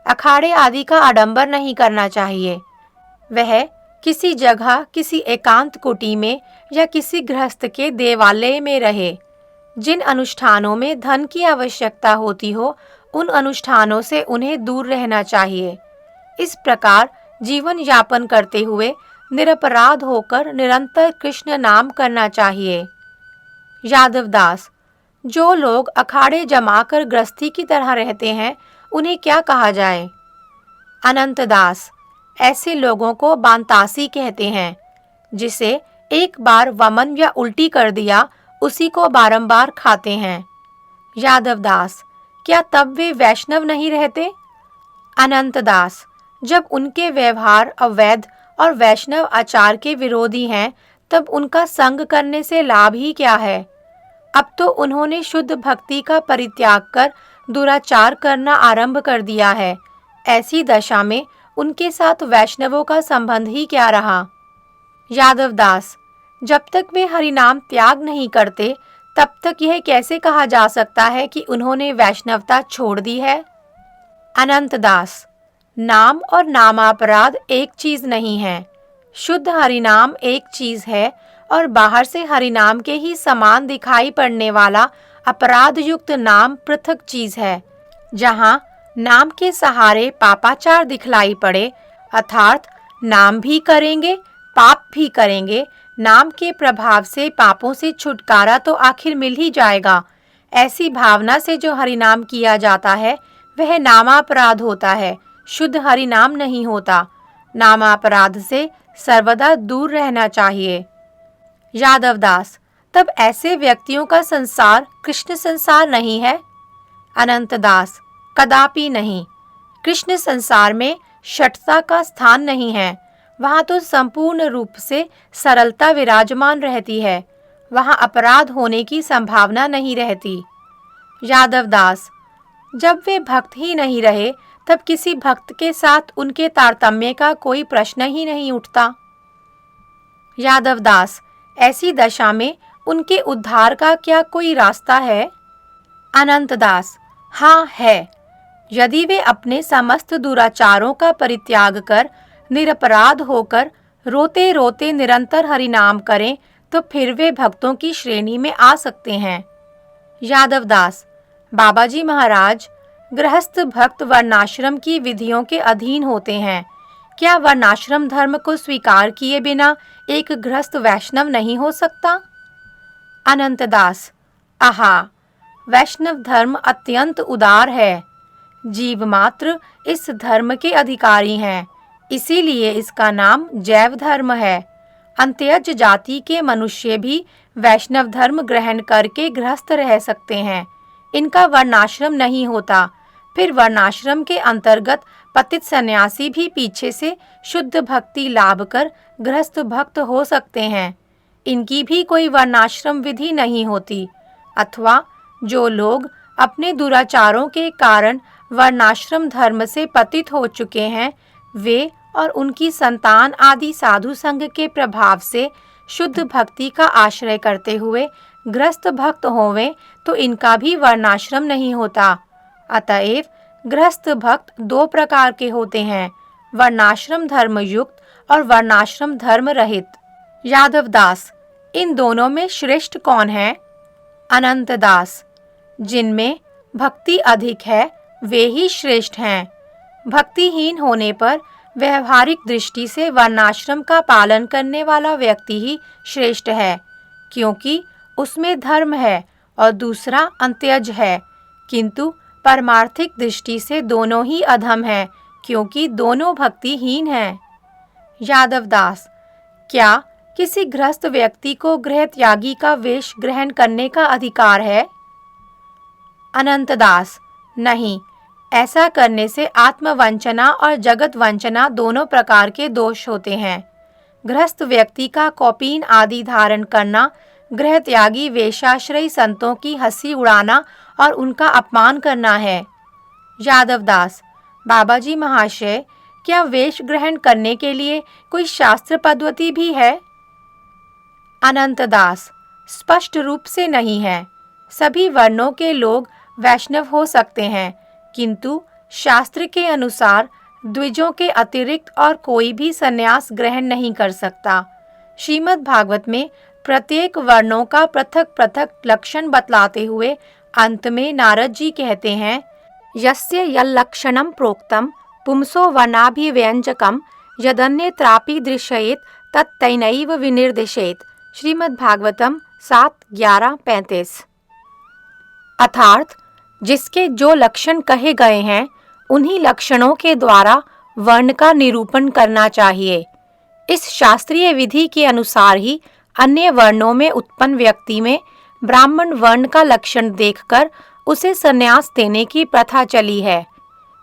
अखाड़े आदि का आडंबर नहीं करना चाहिए। वह किसी जगह, किसी एकांत कुटी में या किसी गृहस्थ के देवालय में रहे। जिन अनुष्ठानों में धन की आवश्यकता होती हो, उन अनुष्ठानों से उन्हें दूर रहना चाहिए। इस प्रकार जीवन यापन करते हुए निरपराध होकर निरंतर कृष्ण नाम करना चाहिए। यादव दास, जो लोग अखाड़े जमाकर गृहस्थी की तरह रहते हैं, उन्हें क्या कहा जाए? अनंत दास, ऐसे लोगों को बांतासी कहते हैं। जिसे एक बार वमन या उल्टी कर दिया, उसी को बारंबार खाते हैं। यादव दास, क्या तब वे वैष्णव नहीं रहते? अनंत दास, जब उनके व्यवहार अवैध और वैष्णव आचार के विरोधी हैं, तब उनका संग करने से लाभ ही क्या है? अब तो उन्होंने शुद्ध भक्ति का परित्याग कर दुराचार करना आरंभ कर दिया है। ऐसी दशा में उनके साथ वैष्णवों का संबंध ही क्या रहा? यादव दास, जब तक वे हरिनाम त्याग नहीं करते, तब तक यह कैसे कहा जा सकता है कि उन्होंने वैष्णवता छोड़ दी है? अनंत दास, नाम और नामापराध एक चीज नहीं है। शुद्ध हरिनाम एक चीज है और बाहर से हरिनाम के ही समान दिखाई पड़ने वाला अपराध युक्त नाम पृथक चीज है। जहाँ नाम के सहारे पापाचार दिखलाई पड़े, अर्थात नाम भी करेंगे पाप भी करेंगे, नाम के प्रभाव से पापों से छुटकारा तो आखिर मिल ही जाएगा, ऐसी भावना से जो हरिनाम किया जाता है वह नामापराध होता है, शुद्ध हरिनाम नहीं होता। नामापराध से सर्वदा दूर रहना चाहिए। यादव दास, तब ऐसे व्यक्तियों का संसार कृष्ण संसार नहीं है? अनंत दास, कदापि नहीं। कृष्ण संसार में शठता का स्थान नहीं है। वहाँ तो संपूर्ण रूप से सरलता विराजमान रहती है। वहाँ अपराध होने की संभावना नहीं रहती। यादव दास, जब वे भक्त ही नहीं रहे, तब किसी भक्त के साथ उनके तारतम्य का कोई प्रश्न ही नहीं उठता। यादव दास, ऐसी दशा में उनके उद्धार का क्या कोई रास्ता है? अनंत दास, हाँ है। यदि वे अपने समस्त दुराचारों का परित्याग कर निरपराध होकर रोते रोते निरंतर हरिनाम करें, तो फिर वे भक्तों की श्रेणी में आ सकते हैं। यादव दास, बाबा जी महाराज, गृहस्थ भक्त वर्णाश्रम की विधियों के अधीन होते हैं। क्या वर्णाश्रम धर्म को स्वीकार किए बिना एक गृहस्थ वैष्णव नहीं हो सकता? अनंत दास, आहा, वैष्णव धर्म अत्यंत उदार है। जीव मात्र इस धर्म के अधिकारी हैं, इसीलिए इसका नाम जैव धर्म है। अंत्यज जाति के मनुष्य भी वैष्णव धर्म ग्रहण करके गृहस्थ रह सकते हैं। इनका वर्णाश्रम नहीं होता। फिर वर्णाश्रम के अंतर्गत पतित सन्यासी भी पीछे से शुद्ध भक्ति लाभ कर गृहस्थ भक्त हो सकते हैं। इनकी भी कोई वर्णाश्रम विधि नहीं होती। अथवा जो लोग अपने दुराचारों के कारण वर्णाश्रम धर्म से पतित हो चुके हैं, वे और उनकी संतान आदि साधु संघ के प्रभाव से शुद्ध भक्ति का आश्रय करते हुए गृहस्थ भक्त होवें, तो इनका भी वर्णाश्रम नहीं होता। अतएव गृहस्थ भक्त दो प्रकार के होते हैं, वर्णाश्रम धर्म युक्त और वर्णाश्रम धर्म रहित। यादव दास, इन दोनों में श्रेष्ठ कौन है? अनंत दास, जिनमें भक्ति अधिक है वे ही श्रेष्ठ हैं। भक्तिहीन होने पर व्यवहारिक दृष्टि से वर्णाश्रम का पालन करने वाला व्यक्ति ही श्रेष्ठ है, क्योंकि उसमें धर्म है और दूसरा अंत्यज है। किंतु परमार्थिक दृष्टि से दोनों ही अधम हैं, क्योंकि दोनों भक्तिहीन हैं। यादव दास, क्या किसी गृहस्थ व्यक्ति को गृह त्यागी का वेश ग्रहण करने का अधिकार है? अनंत दास, नहीं। ऐसा करने से आत्मवंचना और जगत वंचना दोनों प्रकार के दोष होते हैं। गृहस्थ व्यक्ति का कौपीन आदि धारण करना, गृह त्यागी वेशाश्रयी संतों की हंसी उड़ाना और उनका अपमान करना है। यादव दास, बाबा जी महाशय, क्या वेश ग्रहण करने के लिए कोई शास्त्र पद्धति भी है? अनंत दास, स्पष्ट रूप से नहीं है। सभी वर्णों के लोग वैष्णव हो सकते हैं, किंतु शास्त्र के अनुसार द्विजों के अतिरिक्त और कोई भी संन्यास ग्रहण नहीं कर सकता। श्रीमद् भागवत में प्रत्येक वर्णों का पृथक पृथक लक्षण बतलाते हुए अंत में नारद जी कहते हैं, यस्य यल्लक्षणं प्रोक्तं पुंसो वर्णाभिव्यंजकं यदन्यत्रापि दृश्येत तत्तैनैव विनिर्दिशेत। श्रीमद् भागवतम 7:11-35। अर्थात जिसके जो लक्षण कहे गए हैं उन्हीं लक्षणों के द्वारा वर्ण का निरूपण करना चाहिए। इस शास्त्रीय विधि के अनुसार ही अन्य वर्णों में उत्पन्न व्यक्ति में ब्राह्मण वर्ण का लक्षण देखकर उसे संन्यास देने की प्रथा चली है।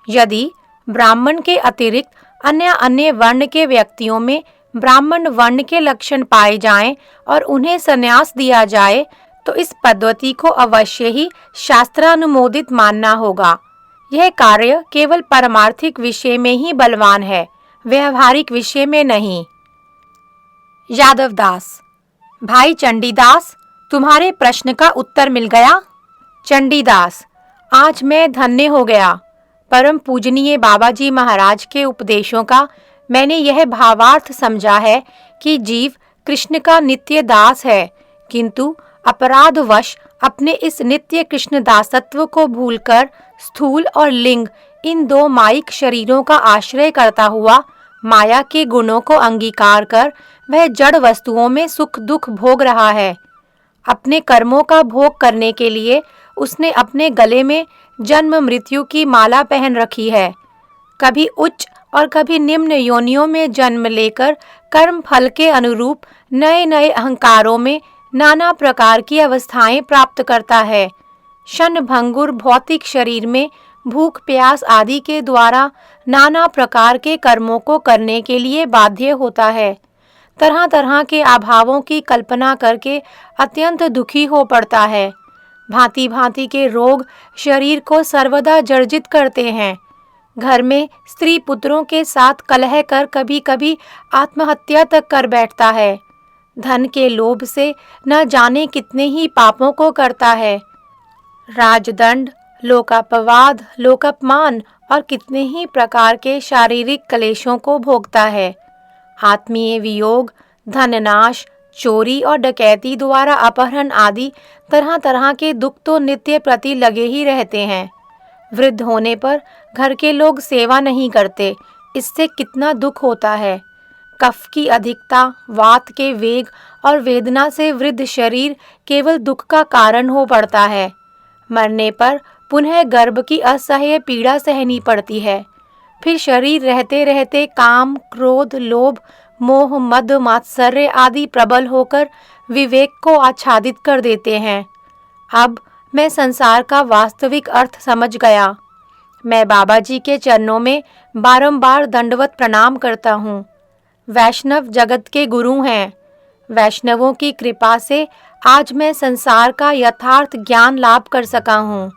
यदि ब्राह्मण के अतिरिक्त अन्य वर्ण के व्यक्तियों में ब्राह्मण वर्ण के लक्षण पाए जाएं और उन्हें संन्यास दिया जाए तो इस पद्धति को अवश्य ही शास्त्रानुमोदित मानना होगा। यह कार्य केवल पारमार्थिक विषय में ही बलवान है, व्यवहारिक विषय में नहीं। यादव दास: भाई चंडीदास, तुम्हारे प्रश्न का उत्तर मिल गया। चंडीदास: आज मैं धन्य हो गया। परम पूजनीय बाबा जी महाराज के उपदेशों का मैंने यह भावार्थ समझा है कि जीव कृष्ण का नित्य दास है, किंतु अपराधवश अपने इस नित्य कृष्ण दासत्व को भूलकर स्थूल और लिंग इन दो माइक शरीरों का आश्रय करता हुआ माया के गुणों को अंगीकार कर वह जड़ वस्तुओं में सुख दुख भोग रहा है। अपने कर्मों का भोग करने के लिए उसने अपने गले में जन्म मृत्यु की माला पहन रखी है। कभी उच्च और कभी निम्न योनियों में जन्म लेकर कर्म फल के अनुरूप नए नए अहंकारों में नाना प्रकार की अवस्थाएं प्राप्त करता है। क्षण भंगुर भौतिक शरीर में भूख प्यास आदि के द्वारा नाना प्रकार के कर्मों को करने के लिए बाध्य होता है। तरह तरह के अभावों की कल्पना करके अत्यंत दुखी हो पड़ता है। भांति भांति के रोग शरीर को सर्वदा जर्जित करते हैं। घर में स्त्री पुत्रों के साथ कलह कर कभी कभी आत्महत्या तक कर बैठता है। धन के लोभ से न जाने कितने ही पापों को करता है। राजदंड, लोकापवाद, लोकापमान और कितने ही प्रकार के शारीरिक क्लेशों को भोगता है। आत्मीय वियोग, धननाश, चोरी और डकैती द्वारा अपहरण आदि तरह तरह के दुख तो नित्य प्रति लगे ही रहते हैं। वृद्ध होने पर घर के लोग सेवा नहीं करते, इससे कितना दुख होता है। कफ की अधिकता, वात के वेग और वेदना से वृद्ध शरीर केवल दुख का कारण हो पड़ता है। मरने पर पुनः गर्भ की असह्य पीड़ा सहनी पड़ती है। फिर शरीर रहते रहते काम, क्रोध, लोभ, मोह, मद, मात्सर्य आदि प्रबल होकर विवेक को आच्छादित कर देते हैं। अब मैं संसार का वास्तविक अर्थ समझ गया। मैं बाबा जी के चरणों में बारंबार दंडवत प्रणाम करता हूँ। वैष्णव जगत के गुरु हैं। वैष्णवों की कृपा से आज मैं संसार का यथार्थ ज्ञान लाभ कर सका हूँ।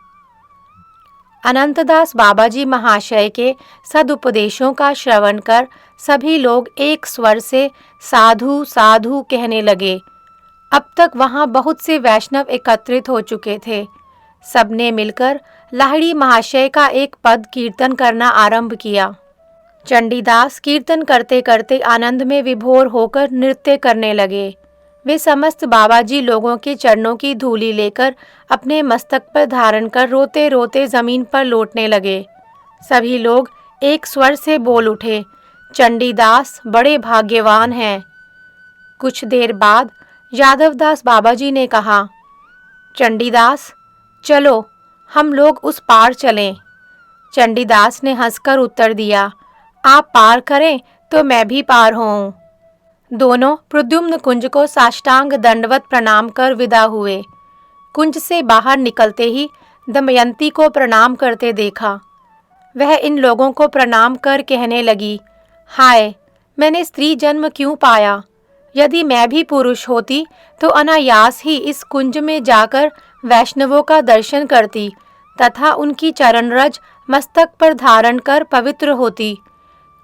अनंतदास बाबा जी महाशय के सदुपदेशों का श्रवण कर सभी लोग एक स्वर से साधु साधु कहने लगे। अब तक वहाँ बहुत से वैष्णव एकत्रित हो चुके थे। सबने मिलकर लाहिड़ी महाशय का एक पद कीर्तन करना आरंभ किया। चंडीदास कीर्तन करते करते आनंद में विभोर होकर नृत्य करने लगे। वे समस्त बाबाजी लोगों के चरणों की धूली लेकर अपने मस्तक पर धारण कर रोते रोते जमीन पर लौटने लगे। सभी लोग एक स्वर से बोल उठे, चंडीदास बड़े भाग्यवान हैं। कुछ देर बाद यादवदास बाबाजी ने कहा, चंडीदास चलो हम लोग उस पार चलें। चंडीदास ने हंसकर उत्तर दिया, आप पार करें तो मैं भी पार होऊं। दोनों प्रद्युम्न कुंज को साष्टांग दंडवत प्रणाम कर विदा हुए। कुंज से बाहर निकलते ही दमयंती को प्रणाम करते देखा। वह इन लोगों को प्रणाम कर कहने लगी, हाय मैंने स्त्री जन्म क्यों पाया। यदि मैं भी पुरुष होती तो अनायास ही इस कुंज में जाकर वैष्णवों का दर्शन करती तथा उनकी चरण रज मस्तक पर धारण कर पवित्र होती।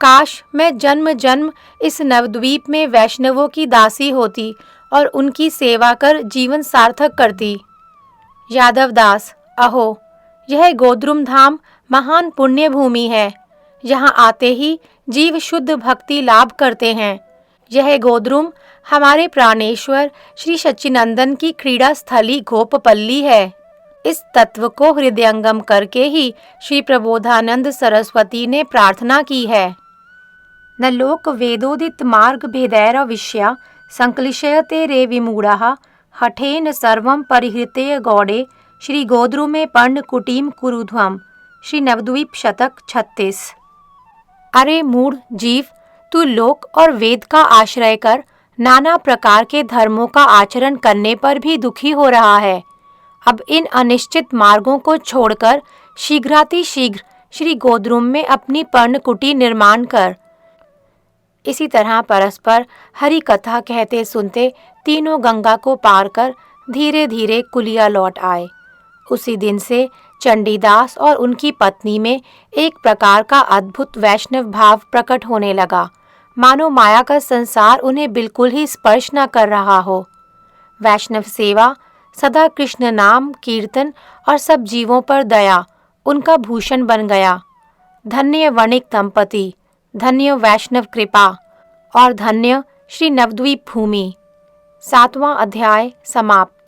काश मैं जन्म जन्म इस नवद्वीप में वैष्णवों की दासी होती और उनकी सेवा कर जीवन सार्थक करती। यादव दास, अहो, यह गोद्रुम धाम महान पुण्य भूमि है। यहाँ आते ही जीव शुद्ध भक्ति लाभ करते हैं। यह गोद्रुम हमारे प्राणेश्वर श्री सच्चिनंदन की क्रीड़ा स्थली गोपपल्ली है। इस तत्व को हृदयंगम करके ही श्री प्रबोधानंद सरस्वती ने प्रार्थना की है। न लोक वेदोदित मार्ग भेदैर विषया संक्लिशयते रे विमूढ़ाः हठेन सर्वं परिहृत्य गौड़े श्री गोद्रुमे पर्णकुटीम कुरुध्वम्। श्री नवद्वीप शतक 36। अरे मूढ़ जीव, तू लोक और वेद का आश्रय कर नाना प्रकार के धर्मों का आचरण करने पर भी दुखी हो रहा है। अब इन अनिश्चित मार्गों को छोड़कर शीघ्रातिशीघ्र श्री गोद्रुम में अपनी पर्णकुटी निर्माण कर। इसी तरह परस्पर हरि कथा कहते सुनते तीनों गंगा को पार कर धीरे धीरे कुलिया लौट आए। उसी दिन से चंडीदास और उनकी पत्नी में एक प्रकार का अद्भुत वैष्णव भाव प्रकट होने लगा, मानो माया का संसार उन्हें बिल्कुल ही स्पर्श न कर रहा हो। वैष्णव सेवा, सदा कृष्ण नाम कीर्तन और सब जीवों पर दया उनका भूषण बन गया। धन्य वणिक दंपति, धन्य वैष्णव कृपा और धन्य श्री नवद्वीप भूमि। 7वां अध्याय समाप्त।